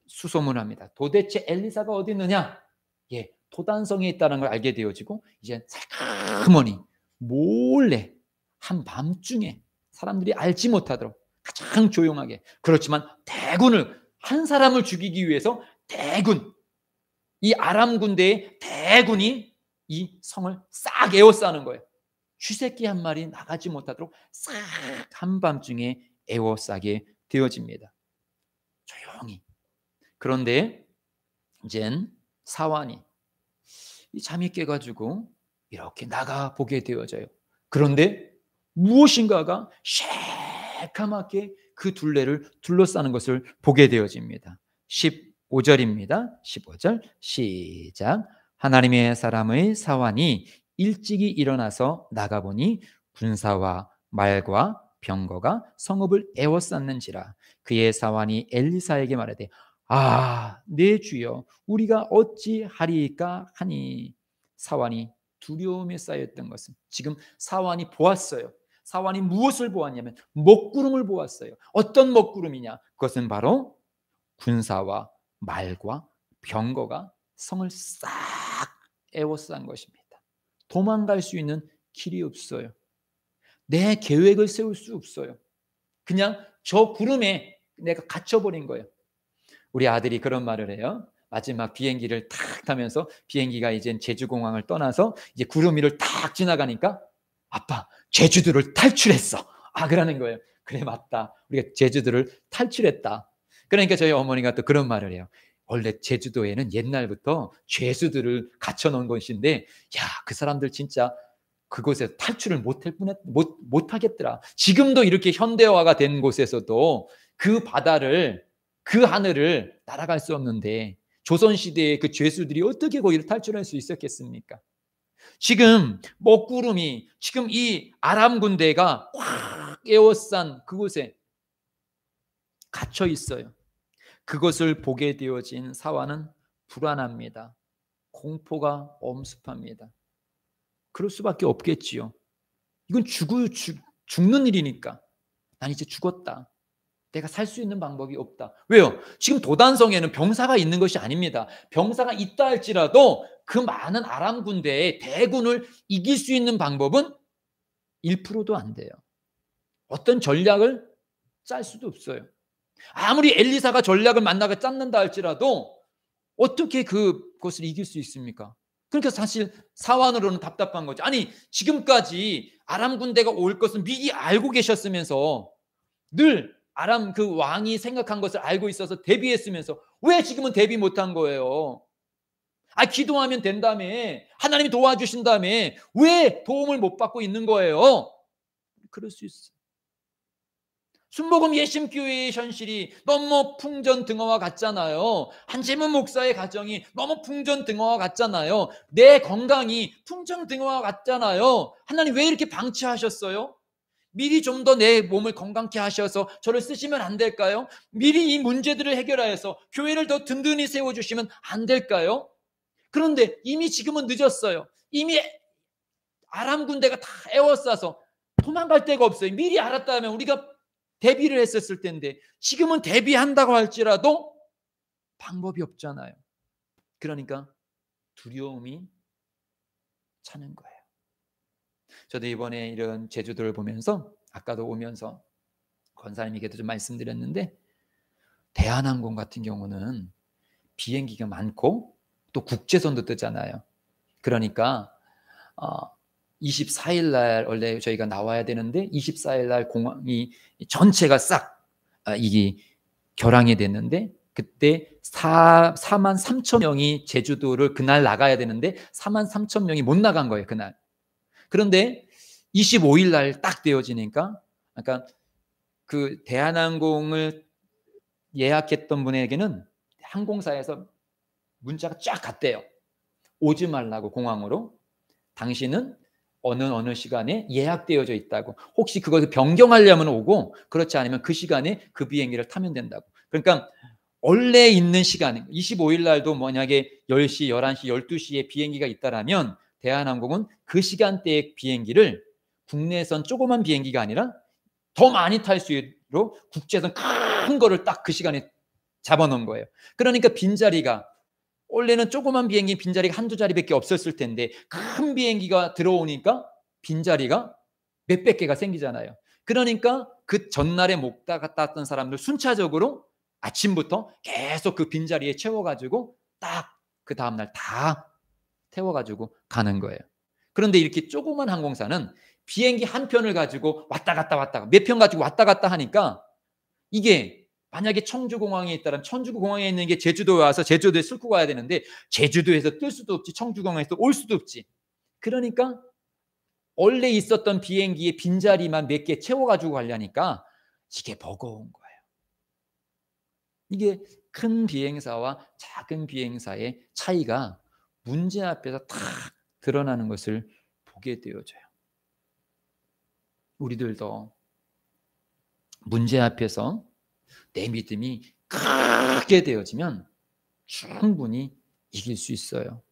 수소문합니다. 도대체 엘리사가 어디 있느냐? 예, 도단성에 있다는 걸 알게 되어지고 이제 살그머니 몰래 한밤중에 사람들이 알지 못하도록 가장 조용하게, 그렇지만 대군을, 한 사람을 죽이기 위해서 대군, 이 아람 군대의 대군이 이 성을 싹 에워싸는 거예요. 쥐새끼 한 마리 나가지 못하도록 싹 한밤중에 에워싸게 되어집니다. 조용히. 그런데 이젠 사환이 잠이 깨가지고 이렇게 나가보게 되어져요. 그런데 무엇인가가 새카맣게 그 둘레를 둘러싸는 것을 보게 되어집니다. 15절입니다. 15절 시작. 하나님의 사람의 사환이 일찍이 일어나서 나가보니 군사와 말과 병거가 성읍을 에워쌌는지라. 그의 사환이 엘리사에게 말하되 내 주여, 우리가 어찌하리까 하니. 사환이 두려움에 쌓였던 것은, 지금 사환이 보았어요. 사환이 무엇을 보았냐면 먹구름을 보았어요. 어떤 먹구름이냐? 그것은 바로 군사와 말과 병거가 성을 싹 에워싼 것입니다. 도망갈 수 있는 길이 없어요. 내 계획을 세울 수 없어요. 그냥 저 구름에 내가 갇혀버린 거예요. 우리 아들이 그런 말을 해요. 마지막 비행기를 탁 타면서 비행기가 이제 제주공항을 떠나서 이제 구름 위를 탁 지나가니까 아빠, 제주도를 탈출했어. 그러는 거예요. 그래, 맞다. 우리가 제주도를 탈출했다. 그러니까 저희 어머니가 또 그런 말을 해요. 원래 제주도에는 옛날부터 죄수들을 갇혀놓은 것인데, 그 사람들 진짜 그곳에서 탈출을 못하겠더라. 지금도 이렇게 현대화가 된 곳에서도 그 바다를, 그 하늘을 날아갈 수 없는데 조선시대의 그 죄수들이 어떻게 거기를 탈출할 수 있었겠습니까? 지금 먹구름이, 지금 이 아람 군대가 확 에워싼 그곳에 갇혀 있어요. 그것을 보게 되어진 사환은 불안합니다. 공포가 엄습합니다. 그럴 수밖에 없겠지요. 이건 죽는 일이니까. 난 이제 죽었다. 내가 살 수 있는 방법이 없다. 왜요? 지금 도단성에는 병사가 있는 것이 아닙니다. 병사가 있다 할지라도 그 많은 아람 군대의 대군을 이길 수 있는 방법은 1%도 안 돼요. 어떤 전략을 짤 수도 없어요. 아무리 엘리사가 전략을 만나가 짰는다 할지라도 어떻게 그것을 이길 수 있습니까? 그러니까 사실 사환으로는 답답한 거죠. 아니 지금까지 아람 군대가 올 것은 미리 알고 계셨으면서, 늘 아람 그 왕이 생각한 것을 알고 있어서 대비했으면서 왜 지금은 대비 못한 거예요? 아, 기도하면 된다며, 하나님이 도와주신다며 왜 도움을 못 받고 있는 거예요? 그럴 수 있어. 순복음 예심교회의 현실이 너무 풍전등화와 같잖아요. 한재문 목사의 가정이 너무 풍전등화와 같잖아요. 내 건강이 풍전등화와 같잖아요. 하나님 왜 이렇게 방치하셨어요? 미리 좀 더 내 몸을 건강케 하셔서 저를 쓰시면 안 될까요? 미리 이 문제들을 해결하여서 교회를 더 든든히 세워주시면 안 될까요? 그런데 이미 지금은 늦었어요. 이미 아람 군대가 다 에워싸서 도망갈 데가 없어요. 미리 알았다면 우리가 대비를 했었을 텐데, 지금은 대비한다고 할지라도 방법이 없잖아요. 그러니까 두려움이 차는 거예요. 저도 이번에 이런 제주도를 보면서, 아까도 오면서 권사님에게도 좀 말씀드렸는데, 대한항공 같은 경우는 비행기가 많고 또 국제선도 뜨잖아요. 그러니까 24일 날 원래 저희가 나와야 되는데 24일 날 공항이 전체가 싹 이게 결항이 됐는데, 그때 4만 3천 명이 제주도를 그날 나가야 되는데 4만 3천 명이 못 나간 거예요, 그날. 그런데 25일 날 딱 되어지니까, 그러니까 그 대한항공을 예약했던 분에게는 항공사에서 문자가 쫙 갔대요. 오지 말라고, 공항으로. 당신은 어느 시간에 예약되어져 있다고. 혹시 그것을 변경하려면 오고, 그렇지 않으면 그 시간에 그 비행기를 타면 된다고. 그러니까 원래 있는 시간, 25일 날도 만약에 10시, 11시, 12시에 비행기가 있다라면 대한항공은 그 시간대의 비행기를 국내선 조그만 비행기가 아니라 더 많이 탈 수 있도록 국제선 큰 거를 딱 그 시간에 잡아놓은 거예요. 그러니까 빈자리가, 원래는 조그만 비행기 빈자리가 한두 자리밖에 없었을 텐데 큰 비행기가 들어오니까 빈자리가 몇백 개가 생기잖아요. 그러니까 그 전날에 못 갔다 왔던 사람들 순차적으로 아침부터 계속 그 빈자리에 채워가지고 딱 그 다음날 다 태워가지고 가는 거예요. 그런데 이렇게 조그만 항공사는 비행기 한 편을 가지고 왔다 갔다 몇 편 가지고 왔다 갔다 하니까, 이게 만약에 청주공항에 있다면 청주공항에 있는 게 제주도에 와서 제주도에 싣고 가야 되는데 제주도에서 뜰 수도 없지, 청주공항에서 올 수도 없지. 그러니까 원래 있었던 비행기의 빈자리만 몇 개 채워가지고 가려니까 이게 버거운 거예요. 이게 큰 비행사와 작은 비행사의 차이가 문제 앞에서 탁 드러나는 것을 보게 되어져요. 우리들도 문제 앞에서 내 믿음이 크게 되어지면 충분히 이길 수 있어요.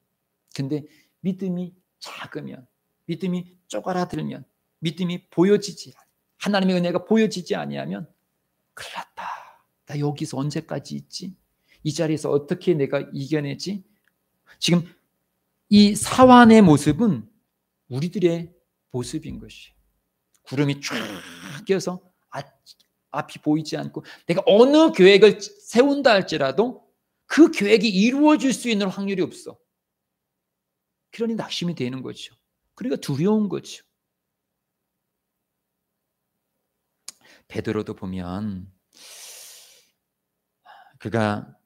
근데 믿음이 작으면, 믿음이 쪼그라들면, 믿음이 보여지지, 하나님의 은혜가 보여지지 아니하면 큰일 났다. 나 여기서 언제까지 있지? 이 자리에서 어떻게 내가 이겨내지? 지금 이 사환의 모습은 우리들의 모습인 것이에요. 구름이 쫙 껴서 앞이 보이지 않고, 내가 어느 계획을 세운다 할지라도 그 계획이 이루어질 수 있는 확률이 없어. 그러니 낙심이 되는 거죠. 그러니까 두려운 거죠. 베드로도 보면 그가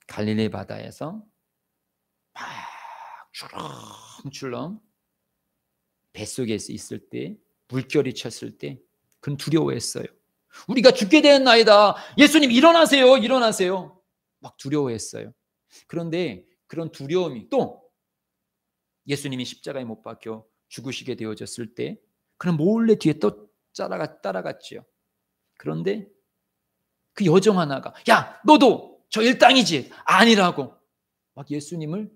갈릴리 바다에서 막 출렁출렁 뱃속에 있을 때, 물결이 쳤을 때 그는 두려워했어요. 우리가 죽게 되었나이다. 예수님 일어나세요. 일어나세요. 막 두려워했어요. 그런데 그런 두려움이 또 예수님이 십자가에 못 박혀 죽으시게 되어졌을 때 그는 몰래 뒤에 또 따라갔지요. 그런데 그 여정 하나가, 야 너도 저 일당이지? 아니라고 막 예수님을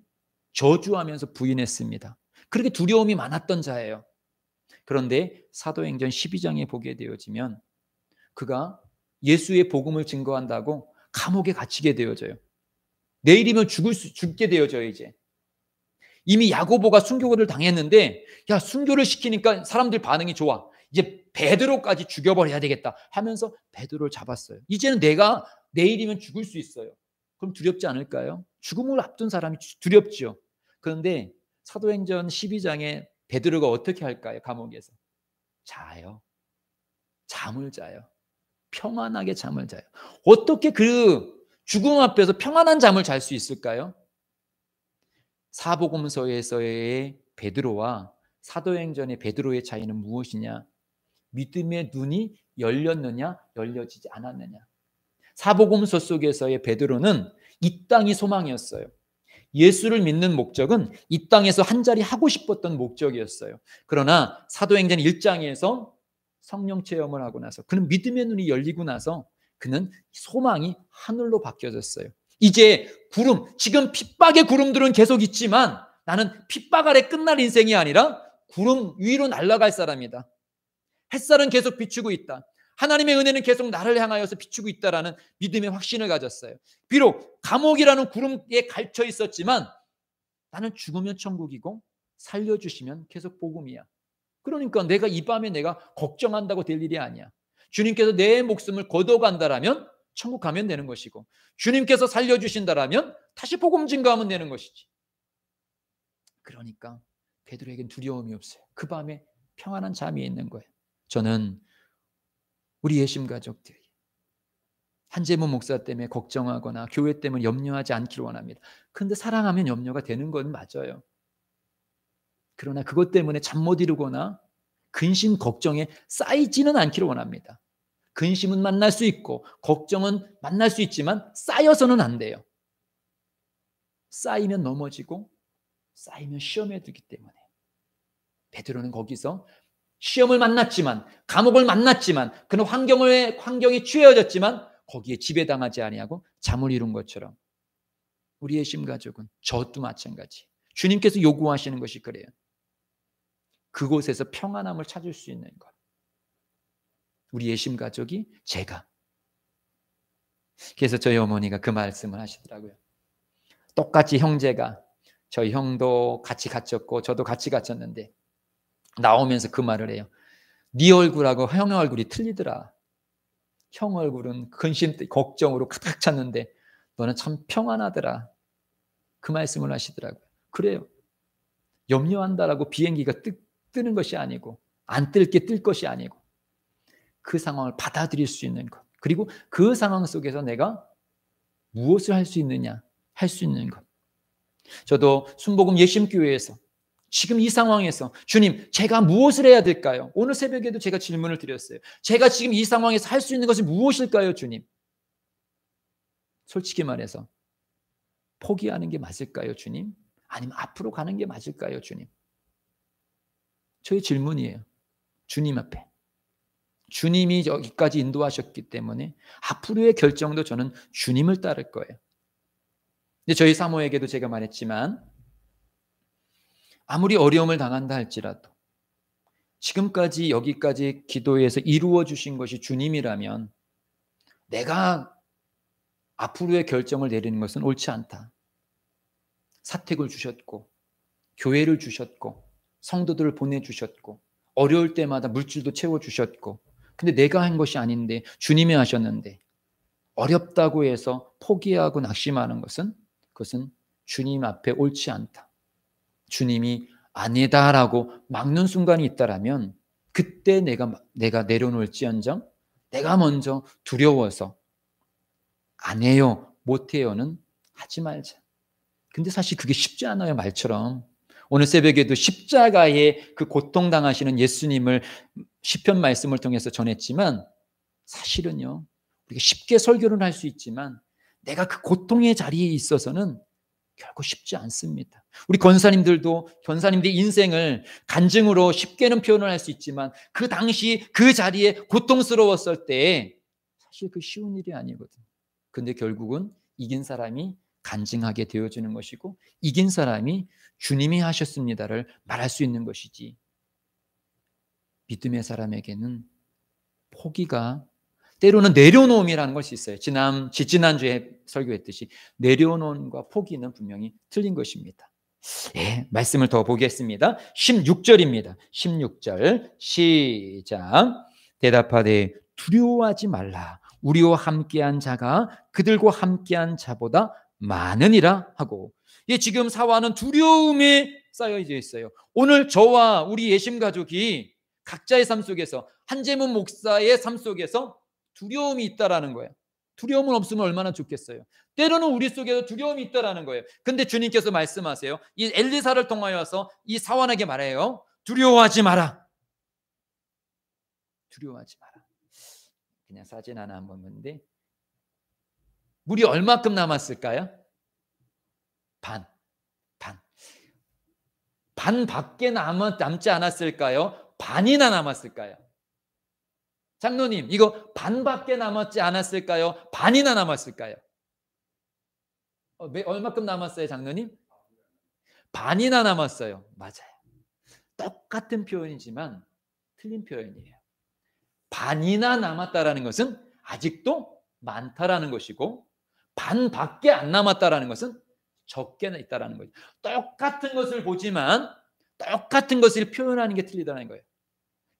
저주하면서 부인했습니다. 그렇게 두려움이 많았던 자예요. 그런데 사도행전 12장에 보게 되어지면 그가 예수의 복음을 증거한다고 감옥에 갇히게 되어져요. 내일이면 죽게 되어져요. 이제 이미 야고보가 순교를 당했는데, 야 순교를 시키니까 사람들 반응이 좋아. 이제 베드로까지 죽여버려야 되겠다 하면서 베드로를 잡았어요. 이제는 내가 내일이면 죽을 수 있어요. 그럼 두렵지 않을까요? 죽음을 앞둔 사람이 두렵죠. 그런데 사도행전 12장에 베드로가 어떻게 할까요? 감옥에서 자요. 잠을 자요. 평안하게 잠을 자요. 어떻게 그 죽음 앞에서 평안한 잠을 잘 수 있을까요? 사복음서에서의 베드로와 사도행전의 베드로의 차이는 무엇이냐? 믿음의 눈이 열렸느냐, 열려지지 않았느냐. 사복음서 속에서의 베드로는 이 땅이 소망이었어요. 예수를 믿는 목적은 이 땅에서 한 자리 하고 싶었던 목적이었어요. 그러나 사도행전 1장에서 성령 체험을 하고 나서 그는 믿음의 눈이 열리고 나서 그는 소망이 하늘로 바뀌어졌어요. 이제 구름, 지금 핍박의 구름들은 계속 있지만 나는 핍박 아래 끝날 인생이 아니라 구름 위로 날아갈 사람이다. 햇살은 계속 비추고 있다. 하나님의 은혜는 계속 나를 향하여서 비추고 있다라는 믿음의 확신을 가졌어요. 비록 감옥이라는 구름에 갇혀 있었지만 나는 죽으면 천국이고 살려주시면 계속 복음이야. 그러니까 내가 이 밤에 내가 걱정한다고 될 일이 아니야. 주님께서 내 목숨을 걷어간다라면 천국 가면 되는 것이고, 주님께서 살려주신다라면 다시 복음 증거하면 되는 것이지. 그러니까 베드로에겐 두려움이 없어요. 그 밤에 평안한 잠이 있는 거예요. 저는 우리 예심 가족들이 한재문 목사 때문에 걱정하거나 교회 때문에 염려하지 않기를 원합니다. 그런데 사랑하면 염려가 되는 건 맞아요. 그러나 그것 때문에 잠 못 이루거나 근심, 걱정에 쌓이지는 않기를 원합니다. 근심은 만날 수 있고 걱정은 만날 수 있지만 쌓여서는 안 돼요. 쌓이면 넘어지고 쌓이면 시험에 들기 때문에 베드로는 거기서 시험을 만났지만, 감옥을 만났지만, 그는 환경에 취해졌지만 거기에 지배당하지 아니하고 잠을 이룬 것처럼 우리의 심가족은 저도 마찬가지. 주님께서 요구하시는 것이 그래요. 그곳에서 평안함을 찾을 수 있는 것. 우리의 심가족이 제가. 그래서 저희 어머니가 그 말씀을 하시더라고요. 똑같이 형제가, 저희 형도 같이 갇혔고 저도 같이 갇혔는데 나오면서 그 말을 해요. 네 얼굴하고 형의 얼굴이 틀리더라. 형 얼굴은 근심, 걱정으로 가득 찼는데 너는 참 평안하더라. 그 말씀을 하시더라고요. 그래요. 염려한다라고 비행기가 뜨는 것이 아니고 안 뜰 게 뜰 것이 아니고 그 상황을 받아들일 수 있는 것. 그리고 그 상황 속에서 내가 무엇을 할 수 있느냐 할 수 있는 것. 저도 순복음 예심교회에서 지금 이 상황에서 주님 제가 무엇을 해야 될까요? 오늘 새벽에도 제가 질문을 드렸어요. 제가 지금 이 상황에서 할 수 있는 것이 무엇일까요, 주님? 솔직히 말해서 포기하는 게 맞을까요, 주님? 아니면 앞으로 가는 게 맞을까요, 주님? 저의 질문이에요. 주님 앞에. 주님이 여기까지 인도하셨기 때문에 앞으로의 결정도 저는 주님을 따를 거예요. 근데 저희 사모에게도 제가 말했지만 아무리 어려움을 당한다 할지라도 지금까지 여기까지 기도해서 이루어 주신 것이 주님이라면 내가 앞으로의 결정을 내리는 것은 옳지 않다. 사택을 주셨고 교회를 주셨고 성도들을 보내주셨고 어려울 때마다 물질도 채워주셨고 근데 내가 한 것이 아닌데 주님이 하셨는데 어렵다고 해서 포기하고 낙심하는 것은 그것은 주님 앞에 옳지 않다. 주님이 아니다라고 막는 순간이 있다라면 그때 내가 내려놓을지언정 내가 먼저 두려워서 안 해요, 못 해요는 하지 말자. 근데 사실 그게 쉽지 않아요. 말처럼 오늘 새벽에도 십자가의 그 고통당하시는 예수님을 시편 말씀을 통해서 전했지만 사실은요 우리가 쉽게 설교를 할 수 있지만 내가 그 고통의 자리에 있어서는 결코 쉽지 않습니다. 우리 권사님들의 인생을 간증으로 쉽게는 표현을 할 수 있지만 그 당시 그 자리에 고통스러웠을 때 사실 그 쉬운 일이 아니거든요. 근데 결국은 이긴 사람이 간증하게 되어지는 것이고 이긴 사람이 주님이 하셨습니다를 말할 수 있는 것이지 믿음의 사람에게는 포기가 때로는 내려놓음이라는 것이 있어요. 지난주에 설교했듯이 내려놓음과 포기는 분명히 틀린 것입니다. 예, 말씀을 더 보겠습니다. 16절입니다. 16절 시작. 대답하되 두려워하지 말라. 우리와 함께한 자가 그들과 함께한 자보다 많으니라 하고 예, 지금 사화는 두려움에 쌓여져 있어요. 오늘 저와 우리 예심 가족이 각자의 삶 속에서, 한재문 목사의 삶 속에서 두려움이 있다라는 거예요. 두려움은 없으면 얼마나 좋겠어요. 때로는 우리 속에도 두려움이 있다라는 거예요. 근데 주님께서 말씀하세요. 이 엘리사를 통하여서 이 사환에게 말해요. 두려워하지 마라. 두려워하지 마라. 그냥 사진 하나 한번 보는데, 물이 얼마큼 남았을까요? 반밖에 남지 않았을까요? 반이나 남았을까요? 장로님, 이거 반밖에 남았지 않았을까요? 반이나 남았을까요? 얼마큼 남았어요, 장로님? 반이나 남았어요. 맞아요. 똑같은 표현이지만 틀린 표현이에요. 반이나 남았다라는 것은 아직도 많다라는 것이고, 반밖에 안 남았다라는 것은 적게 있다라는 거죠. 똑같은 것을 보지만 똑같은 것을 표현하는 게 틀리다는 거예요.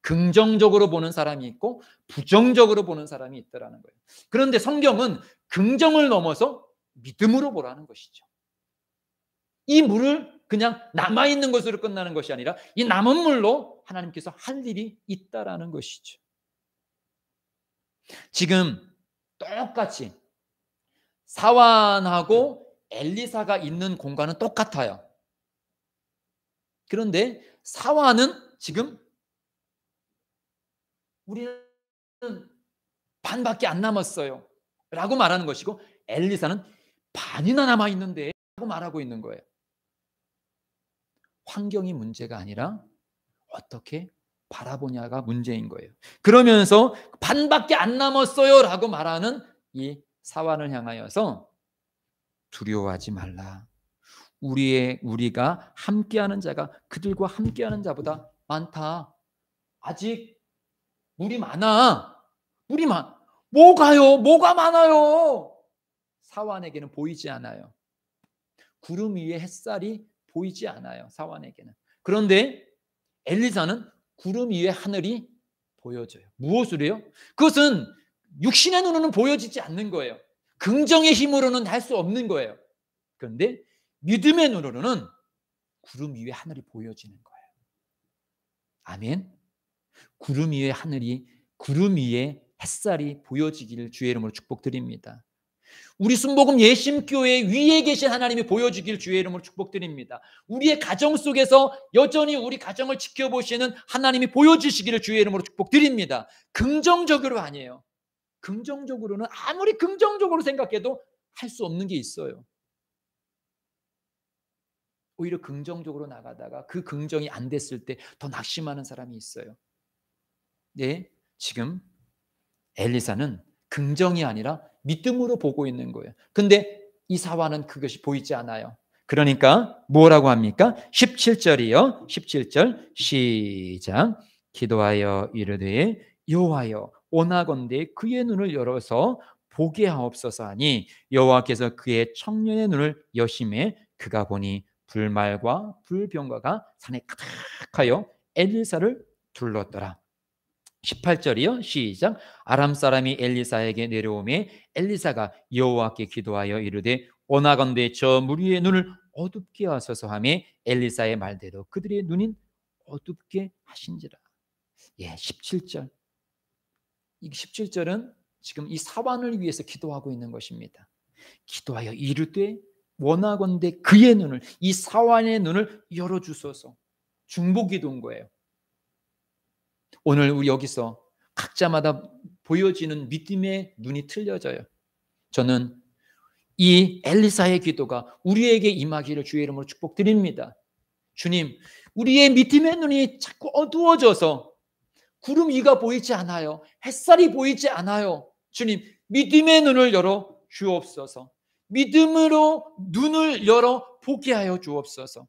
긍정적으로 보는 사람이 있고 부정적으로 보는 사람이 있다라는 거예요. 그런데 성경은 긍정을 넘어서 믿음으로 보라는 것이죠. 이 물을 그냥 남아있는 것으로 끝나는 것이 아니라 이 남은 물로 하나님께서 할 일이 있다라는 것이죠. 지금 똑같이 사완하고 엘리사가 있는 공간은 똑같아요. 그런데 사완은 지금 우리는 반밖에 안 남았어요 라고 말하는 것이고, 엘리사는 반이나 남아있는데 라고 말하고 있는 거예요. 환경이 문제가 아니라 어떻게 바라보냐가 문제인 거예요. 그러면서 반밖에 안 남았어요 라고 말하는 이 사완을 향하여서 두려워하지 말라. 우리가 함께하는 자가 그들과 함께하는 자보다 많다. 아직 물이 많아. 뭐가 많아요? 사완에게는 보이지 않아요. 구름 위에 햇살이 보이지 않아요. 사완에게는. 그런데 엘리사는 구름 위에 하늘이 보여져요. 무엇으로요? 그것은 육신의 눈으로는 보여지지 않는 거예요. 긍정의 힘으로는 할 수 없는 거예요. 그런데 믿음의 눈으로는 구름 위에 하늘이 보여지는 거예요. 아멘. 구름 위에 햇살이 보여지기를 주의 이름으로 축복드립니다. 우리 순복음 예심교회 위에 계신 하나님이 보여주길 주의 이름으로 축복드립니다. 우리의 가정 속에서 여전히 우리 가정을 지켜보시는 하나님이 보여주시기를 주의 이름으로 축복드립니다. 긍정적으로 아니에요. 긍정적으로는 아무리 긍정적으로 생각해도 할 수 없는 게 있어요. 오히려 긍정적으로 나가다가 그 긍정이 안 됐을 때 더 낙심하는 사람이 있어요. 네, 지금 엘리사는 긍정이 아니라 믿음으로 보고 있는 거예요. 근데 이 사화는 그것이 보이지 않아요. 그러니까 뭐라고 합니까? 17절이요. 17절 시작. 기도하여 이르되 여호와여 원하건대 그의 눈을 열어서 보게 하옵소서 하니 여호와께서 그의 청년의 눈을 여심해 그가 보니 불말과 불병과가 산에 가득하여 엘리사를 둘렀더라. 18절이요. 시작. 아람 사람이 엘리사에게 내려오매 엘리사가 여호와께 기도하여 이르되 원하건대 저 무리의 눈을 어둡게 하소서 하매 엘리사의 말대로 그들의 눈이 어둡게 하신지라. 예, 17절. 이 17절은 지금 이 사환을 위해서 기도하고 있는 것입니다. 기도하여 이르되 원하건대 그의 눈을, 이 사환의 눈을 열어주소서. 중보기도인 거예요. 오늘 우리 여기서 각자마다 보여지는 믿음의 눈이 틀려져요. 저는 이 엘리사의 기도가 우리에게 임하기를 주의 이름으로 축복드립니다. 주님, 우리의 믿음의 눈이 자꾸 어두워져서 구름 위가 보이지 않아요. 햇살이 보이지 않아요. 주님, 믿음의 눈을 열어 주옵소서. 믿음으로 눈을 열어 보게 하여 주옵소서.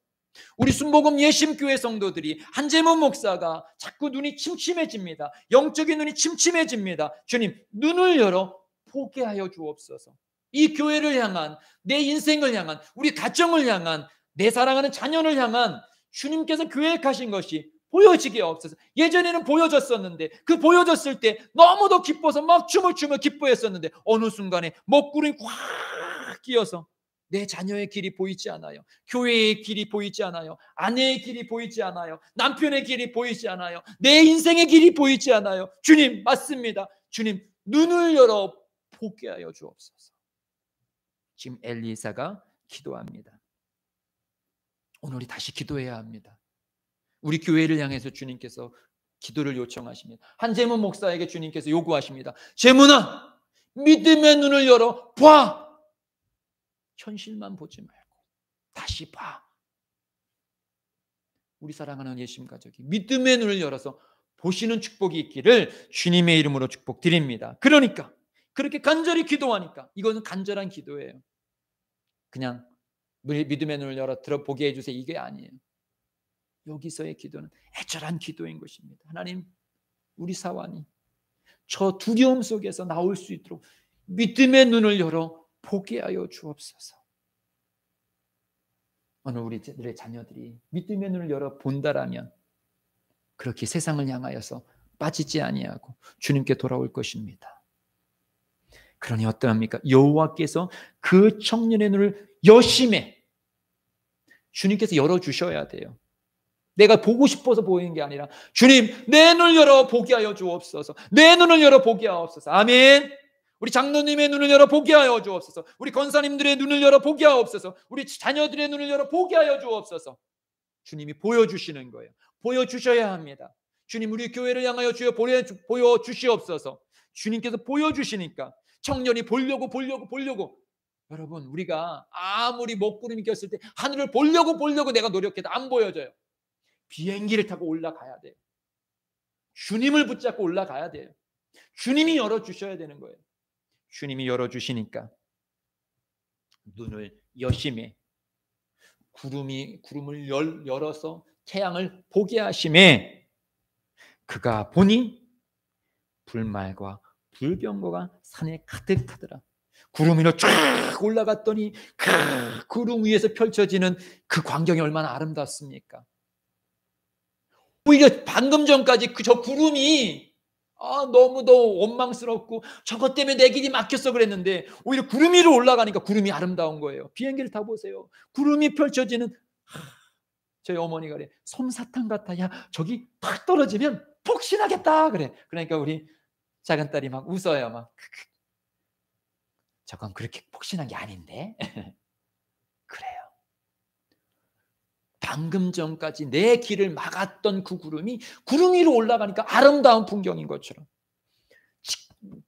우리 순복음 예심교회 성도들이 한재문 목사가 자꾸 눈이 침침해집니다. 영적인 눈이 침침해집니다. 주님, 눈을 열어 보게 하여 주옵소서. 이 교회를 향한, 내 인생을 향한, 우리 가정을 향한, 내 사랑하는 자녀를 향한 주님께서 계획하신 것이 보여지게 없어서, 예전에는 보여졌었는데 그 보여졌을 때 너무도 기뻐서 막 춤을 추며 기뻐했었는데 어느 순간에 먹구름이 꽉 끼어서 내 자녀의 길이 보이지 않아요. 교회의 길이 보이지 않아요. 아내의 길이 보이지 않아요. 남편의 길이 보이지 않아요. 내 인생의 길이 보이지 않아요. 주님, 맞습니다. 주님, 눈을 열어 보게 하여 주옵소서. 지금 엘리사가 기도합니다. 오늘 우리 다시 기도해야 합니다. 우리 교회를 향해서 주님께서 기도를 요청하십니다. 한재문 목사에게 주님께서 요구하십니다. 재문아, 믿음의 눈을 열어 봐. 현실만 보지 말고 다시 봐. 우리 사랑하는 예수님 가족이 믿음의 눈을 열어서 보시는 축복이 있기를 주님의 이름으로 축복드립니다. 그러니까 그렇게 간절히 기도하니까, 이거는 간절한 기도예요. 그냥 믿음의 눈을 열어 들어보게 해주세요, 이게 아니에요. 여기서의 기도는 애절한 기도인 것입니다. 하나님, 우리 사완이 저 두려움 속에서 나올 수 있도록 믿음의 눈을 열어 보게 하여 주옵소서. 오늘 우리들의 자녀들이 믿음의 눈을 열어 본다라면 그렇게 세상을 향하여서 빠지지 아니하고 주님께 돌아올 것입니다. 그러니 어떠합니까? 여호와께서 그 청년의 눈을 여심해 주님께서 열어주셔야 돼요. 내가 보고 싶어서 보이는 게 아니라 주님, 내 눈을 열어 보게 하여 주옵소서. 내 눈을 열어 보게 하옵소서. 아멘. 우리 장로님의 눈을 열어 보게 하여 주옵소서. 우리 권사님들의 눈을 열어 보게 하옵소서. 우리 자녀들의 눈을 열어 보게 하여 주옵소서. 주님이 보여주시는 거예요. 보여주셔야 합니다. 주님, 우리 교회를 향하여 주여 보여주시옵소서. 주님께서 보여주시니까 청년이 보려고 여러분, 우리가 아무리 먹구름이 꼈을 때 하늘을 보려고 내가 노력해도 안 보여져요. 비행기를 타고 올라가야 돼요. 주님을 붙잡고 올라가야 돼요. 주님이 열어주셔야 되는 거예요. 주님이 열어주시니까 눈을 여심해 구름을 열어서 태양을 보게 하심에 그가 보니 불말과 불병거가 산에 가득하더라. 구름 위로 쫙 올라갔더니 그 구름 위에서 펼쳐지는 그 광경이 얼마나 아름답습니까? 오히려 방금 전까지 저 구름이 너무도 원망스럽고 저것 때문에 내 길이 막혔어 그랬는데 오히려 구름 위로 올라가니까 구름이 아름다운 거예요. 비행기를 타보세요. 구름이 펼쳐지는, 저희 어머니가 그래, 솜사탕 같아. 야, 저기 탁 떨어지면 폭신하겠다 그래. 그러니까 우리 작은 딸이 막 웃어요. 막 저건 그렇게 폭신한 게 아닌데. 그래요. 방금 전까지 내 길을 막았던 그 구름 위로 올라가니까 아름다운 풍경인 것처럼,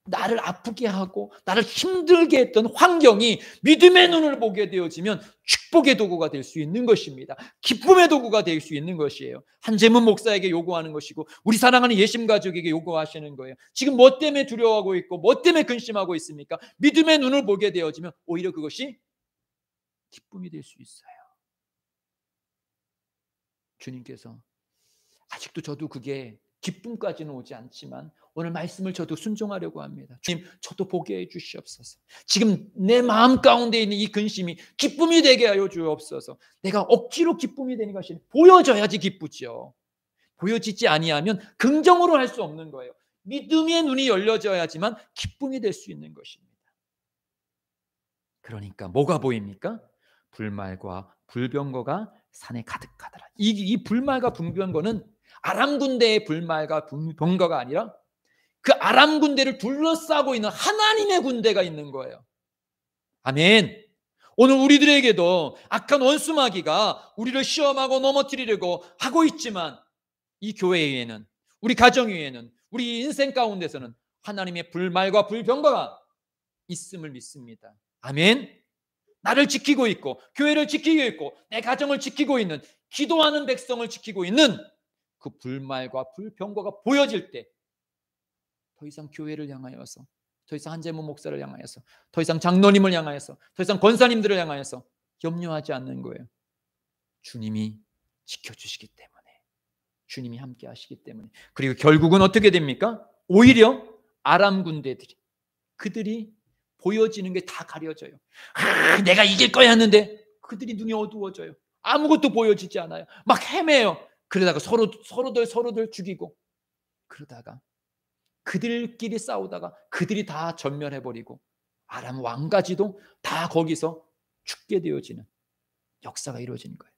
나를 아프게 하고 나를 힘들게 했던 환경이 믿음의 눈을 보게 되어지면 축복의 도구가 될 수 있는 것입니다. 기쁨의 도구가 될 수 있는 것이에요. 한재문 목사에게 요구하는 것이고 우리 사랑하는 예심 가족에게 요구하시는 거예요. 지금 뭐 때문에 두려워하고 있고 뭐 때문에 근심하고 있습니까? 믿음의 눈을 보게 되어지면 오히려 그것이 기쁨이 될 수 있어요. 주님께서 아직도 저도 그게 기쁨까지는 오지 않지만 오늘 말씀을 저도 순종하려고 합니다. 주님, 저도 보게 해 주시옵소서. 지금 내 마음 가운데 있는 이 근심이 기쁨이 되게 하여 주옵소서. 내가 억지로 기쁨이 되는 것이 보여져야지 기쁘죠. 보여지지 아니하면 긍정으로 할 수 없는 거예요. 믿음의 눈이 열려져야지만 기쁨이 될 수 있는 것입니다. 그러니까 뭐가 보입니까? 불말과 불병거가 산에 가득하더라. 이 불말과 불병거는 아람 군대의 불말과 병거가 아니라 그 아람 군대를 둘러싸고 있는 하나님의 군대가 있는 거예요. 아멘. 오늘 우리들에게도 악한 원수마귀가 우리를 시험하고 넘어뜨리려고 하고 있지만 이 교회에는, 우리 가정 위에는, 우리 인생 가운데서는 하나님의 불말과 불병거가 있음을 믿습니다. 아멘. 나를 지키고 있고 교회를 지키고 있고 내 가정을 지키고 있는, 기도하는 백성을 지키고 있는 그 불말과 불병거가 보여질 때 더 이상 교회를 향하여서, 더 이상 한재문 목사를 향하여서, 더 이상 장로님을 향하여서, 더 이상 권사님들을 향하여서 염려하지 않는 거예요. 주님이 지켜주시기 때문에, 주님이 함께 하시기 때문에. 그리고 결국은 어떻게 됩니까? 오히려 아람 군대들이, 그들이 보여지는 게 다 가려져요. 내가 이길 거야 했는데 그들이 눈이 어두워져요. 아무것도 보여지지 않아요. 막 헤매요. 그러다가 서로들 죽이고, 그러다가 그들끼리 싸우다가 그들이 다 전멸해버리고 아람 왕까지도 다 거기서 죽게 되어지는 역사가 이루어지는 거예요.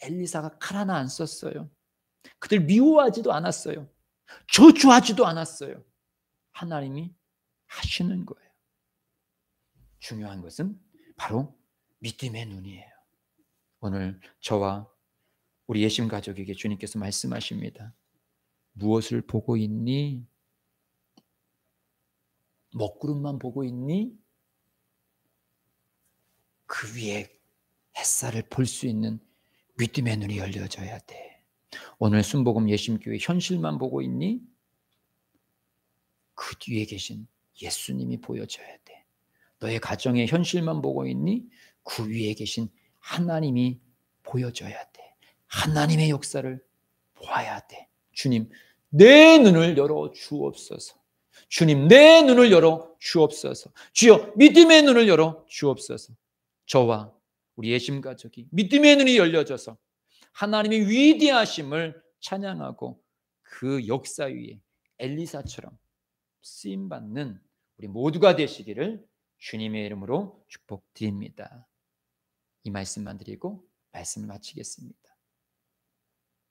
엘리사가 칼 하나 안 썼어요. 그들 미워하지도 않았어요. 저주하지도 않았어요. 하나님이 하시는 거예요. 중요한 것은 바로 믿음의 눈이에요. 오늘 저와 우리 예심 가족에게 주님께서 말씀하십니다. 무엇을 보고 있니? 먹구름만 보고 있니? 그 위에 햇살을 볼 수 있는 믿음의 눈이 열려져야 돼. 오늘 순복음 예심교회 현실만 보고 있니? 그 뒤에 계신 예수님이 보여져야 돼. 너의 가정의 현실만 보고 있니? 그 위에 계신 하나님이 보여져야 돼. 하나님의 역사를 보아야 돼. 주님, 내 눈을 열어 주옵소서. 주님, 내 눈을 열어 주옵소서. 주여, 믿음의 눈을 열어 주옵소서. 저와 우리 예심 가족이 믿음의 눈이 열려져서 하나님의 위대하심을 찬양하고 그 역사 위에 엘리사처럼 쓰임받는 우리 모두가 되시기를 주님의 이름으로 축복드립니다. 이 말씀만 드리고 말씀을 마치겠습니다.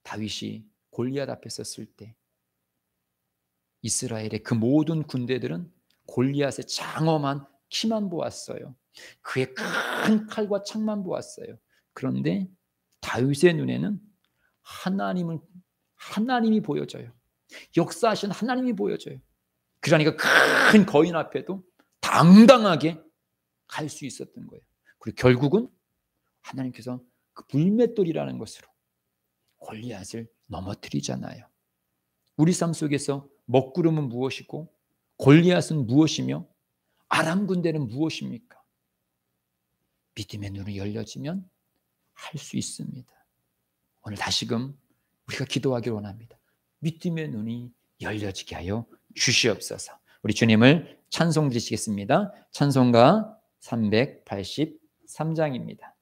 다윗이 골리앗 앞에 섰을 때 이스라엘의 그 모든 군대들은 골리앗의 장엄한 키만 보았어요. 그의 큰 칼과 창만 보았어요. 그런데 다윗의 눈에는 하나님이 보여져요. 역사하신 하나님이 보여져요. 그러니까 큰 거인 앞에도 당당하게 갈 수 있었던 거예요. 그리고 결국은 하나님께서 그 불맷돌이라는 것으로 골리앗을 넘어뜨리잖아요. 우리 삶 속에서 먹구름은 무엇이고 골리앗은 무엇이며 아람 군대는 무엇입니까? 믿음의 눈이 열려지면 할 수 있습니다. 오늘 다시금 우리가 기도하기를 원합니다. 믿음의 눈이 열려지게 하여 주시옵소서. 우리 주님을 찬송 드리시겠습니다. 찬송가 383장입니다.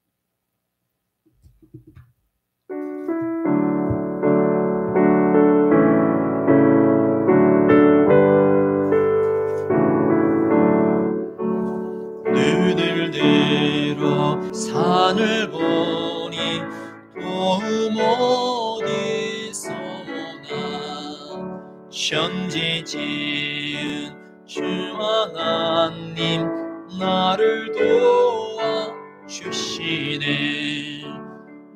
눈을 들어 산을 보니 도움 어디서 오나 천지 지은 주 하나님 나를 도와주시네.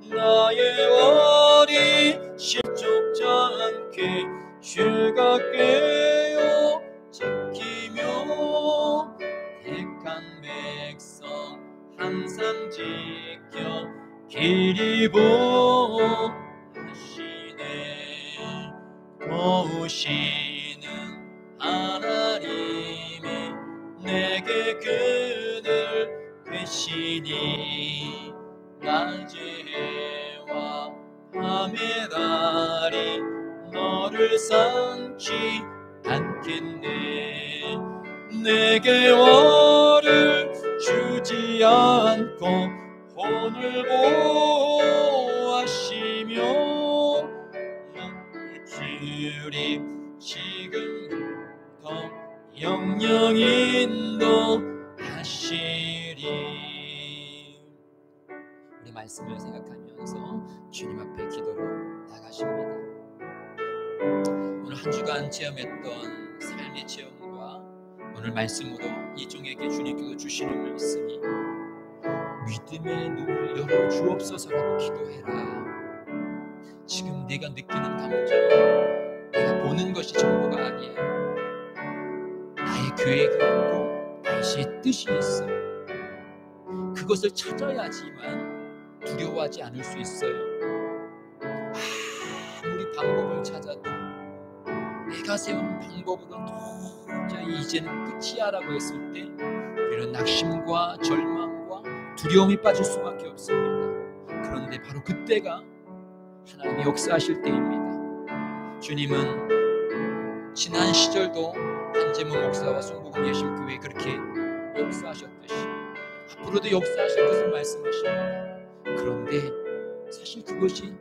나의 월이 실족지 않게 주가 꿰어 지키며 택한 백성 항상 지켜 길이 보하시네. 도우시는 하나님이 내게 그늘 되시니 낮의 해와 밤의 달이 너를 삼지 않겠네. 내게 월을 주지 않고 혼을 보호하시며 나를 주리 지금부터 영영 인도하시리. 우리 말씀을 생각하면서 주님 앞에 기도로 나가십니다. 오늘 한 주간 체험했던 삶의 체험과 오늘 말씀으로 이종에게 주님께서 주시는 말씀이 믿음의 눈을 열어 주옵소서라고 기도해라. 지금 내가 느끼는 감정, 내가 보는 것이 전부가 아니야. 나의 계획이 있고 나의 뜻이 있어. 그것을 찾아야지만 두려워하지 않을 수 있어요. 아무리 방법을 찾아도 내가 세운 방법으로 도저히 이제는 끝이야 라고 했을 때 우리는 낙심과 절망과 두려움이 빠질 수밖에 없습니다. 그런데 바로 그때가 하나님이 역사하실 때입니다. 주님은 지난 시절도 한재문 목사와 순복음 예심교회에 그렇게 역사하셨듯이 앞으로도 역사하실 것을 말씀하십니다. 그런데 사실 그것이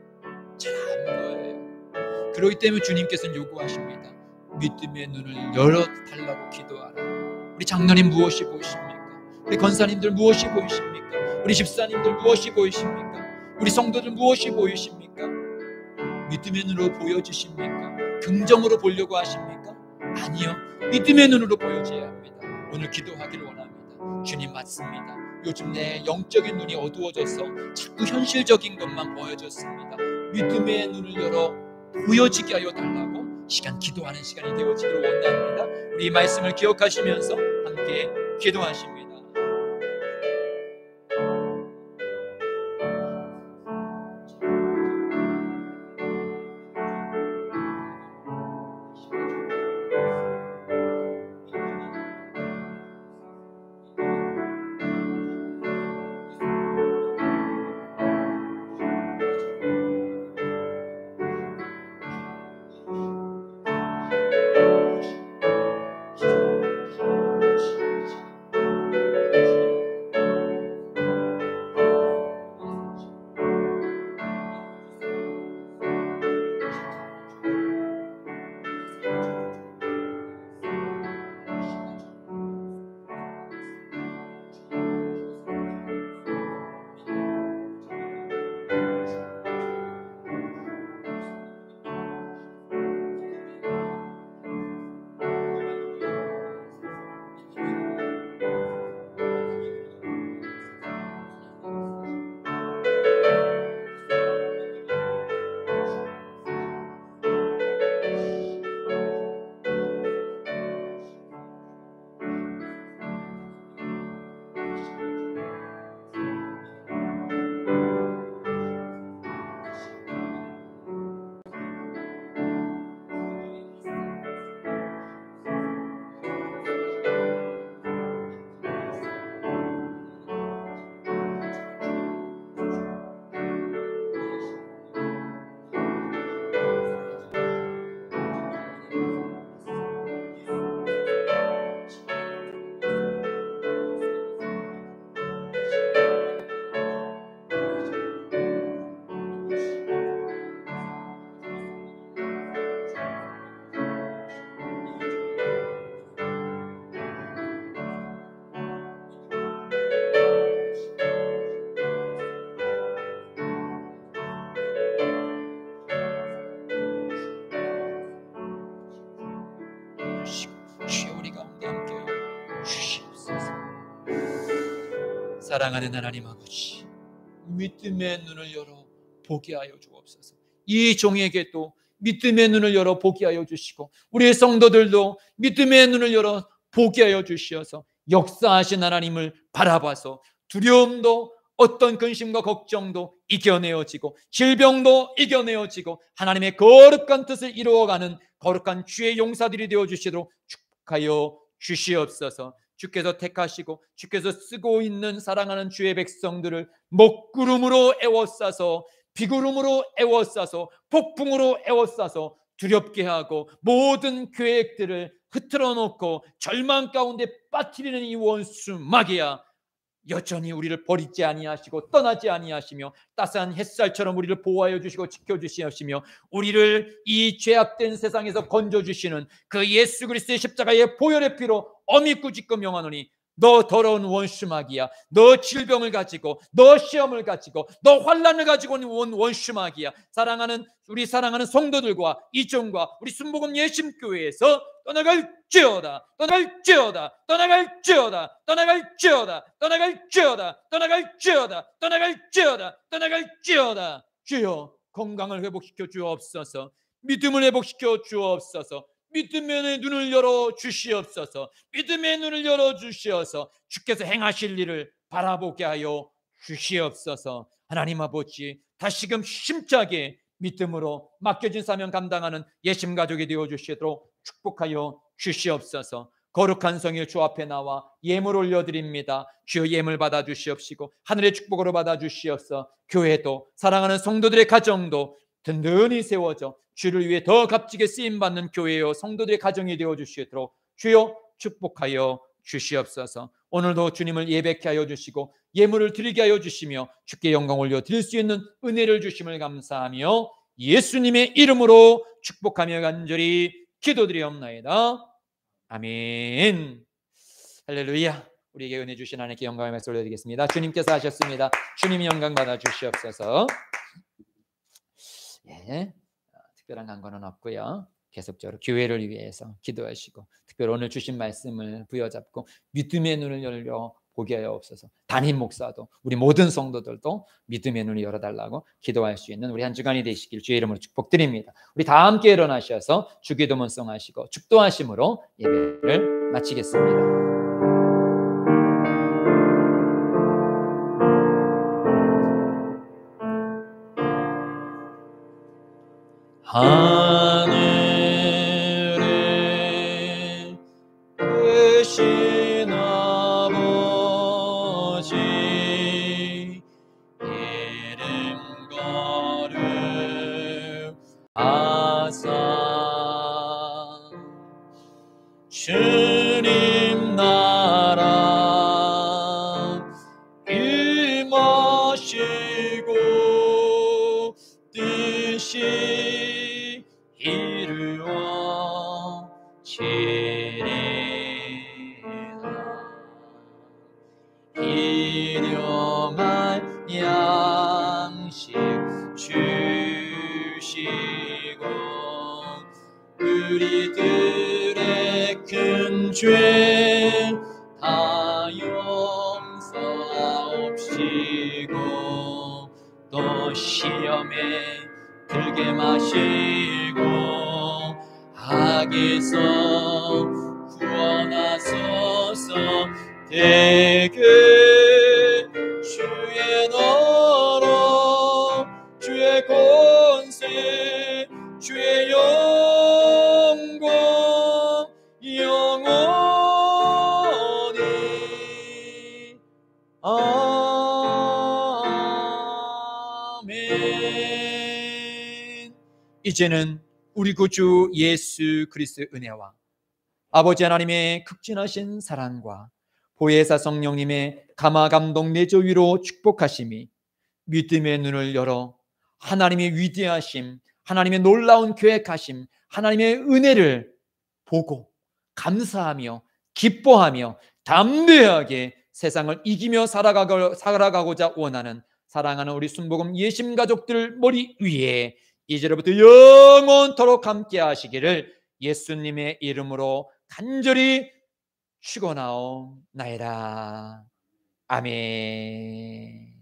잘 안 보여요. 그렇기 때문에 주님께서는 요구하십니다. 믿음의 눈을 열어달라고 기도하라. 우리 장로님 무엇이 보이십니까? 우리 권사님들 무엇이 보이십니까? 우리 집사님들 무엇이 보이십니까? 우리 성도들 무엇이 보이십니까? 믿음의 눈으로 보여주십니까? 긍정으로 보려고 하십니까? 아니요, 믿음의 눈으로 보여줘야 합니다. 오늘 기도하기를 원합니다. 주님, 맞습니다. 요즘 내 영적인 눈이 어두워져서 자꾸 현실적인 것만 보여졌습니다. 믿음의 눈을 열어 보여지게 하여 달라고 기도하는 시간이 되어지기를 원합니다. 우리 이 말씀을 기억하시면서 함께 기도하십니다. 주여, 우리 가운데 함께 주시옵소서. 사랑하는 하나님 아버지, 믿음의 눈을 열어 보게 하여 주옵소서. 이 종에게도 믿음의 눈을 열어 보게 하여 주시고, 우리의 성도들도 믿음의 눈을 열어 보게 하여 주시어서 역사하신 하나님을 바라봐서 두려움도, 어떤 근심과 걱정도 이겨내어지고, 질병도 이겨내어지고, 하나님의 거룩한 뜻을 이루어가는 거룩한 주의 용사들이 되어주시도록 축복하여 주시옵소서. 주께서 택하시고 주께서 쓰고 있는 사랑하는 주의 백성들을 먹구름으로 에워싸서, 비구름으로 에워싸서, 폭풍으로 에워싸서 두렵게 하고, 모든 계획들을 흐트러 놓고 절망 가운데 빠뜨리는 이 원수 마귀야, 여전히 우리를 버리지 아니하시고 떠나지 아니하시며 따스한 햇살처럼 우리를 보호하여 주시고 지켜주시며, 우리를 이 죄악된 세상에서 건져주시는 그 예수 그리스도의 십자가의 보혈의 피로 어미고 짓고 명하노니, 너 더러운 원수 마귀야, 너 질병을 가지고, 너 시험을 가지고, 너 환난을 가지고 온 원수 마귀야, 우리 사랑하는 성도들과 이종과 우리 순복음 예심교회에서 떠나갈지어다, 떠나갈지어다, 떠나갈지어다, 떠나갈지어다, 떠나갈지어다, 떠나갈지어다, 떠나갈지어다, 떠나갈지어다. 주여, 건강을 회복시켜 주옵소서. 믿음을 회복시켜 주옵소서. 믿음의 눈을 열어 주시옵소서. 믿음의 눈을 열어 주시어서 주께서 행하실 일을 바라보게 하여 주시옵소서. 하나님 아버지, 다시금 힘차게 믿음으로 맡겨진 사명 감당하는 예심 가족이 되어 주시도록 축복하여 주시옵소서. 거룩한 성의 주 앞에 나와 예물 올려드립니다. 주여, 예물 받아 주시옵시고 하늘의 축복으로 받아 주시옵소서. 교회도, 사랑하는 성도들의 가정도 든든히 세워져 주를 위해 더 값지게 쓰임받는 교회요 성도들의 가정이 되어 주시도록 주여 축복하여 주시옵소서. 오늘도 주님을 예배케 하여 주시고 예물을 드리게 하여 주시며 주께 영광 올려 드릴 수 있는 은혜를 주심을 감사하며 예수님의 이름으로 축복하며 간절히 기도드리옵나이다. 아멘. 할렐루야. 우리에게 은혜 주신 하나님께 영광을 말씀 올려드리겠습니다. 주님께서 하셨습니다. 주님 영광 받아 주시옵소서. 예, 특별한 간구는 없고요. 계속적으로 교회를 위해서 기도하시고 특별히 오늘 주신 말씀을 부여잡고 믿음의 눈을 열려 보게 하여 없어서 담임 목사도 우리 모든 성도들도 믿음의 눈을 열어달라고 기도할 수 있는 우리 한 주간이 되시길 주의 이름으로 축복드립니다. 우리 다 함께 일어나셔서 주기도문 성하시고 축도하심으로 예배를 마치겠습니다. 하늘에 계신 아버지 이름 거룩하사 주님 나라 임하시고 뜻이 이루어지리라. 일용할 양식 주시고 우리들의 큰 죄 다 용서하옵시고 또 시험에 들게 마시고 악에서 구원하소서. 대개 주의 나라 주의 권세 주의 영광 영원히 아멘. 이제는 우리 구주 예수 그리스도의 은혜와 아버지 하나님의 극진하신 사랑과 보혜사 성령님의 감화 감동 내조 위로 축복하심이 믿음의 눈을 열어 하나님의 위대하심, 하나님의 놀라운 계획하심, 하나님의 은혜를 보고 감사하며 기뻐하며 담대하게 세상을 이기며 살아가고자 원하는 사랑하는 우리 순복음 예심 가족들 머리 위에 이제로부터 영원토록 함께 하시기를 예수님의 이름으로 간절히 축원하옵나이다. 아멘.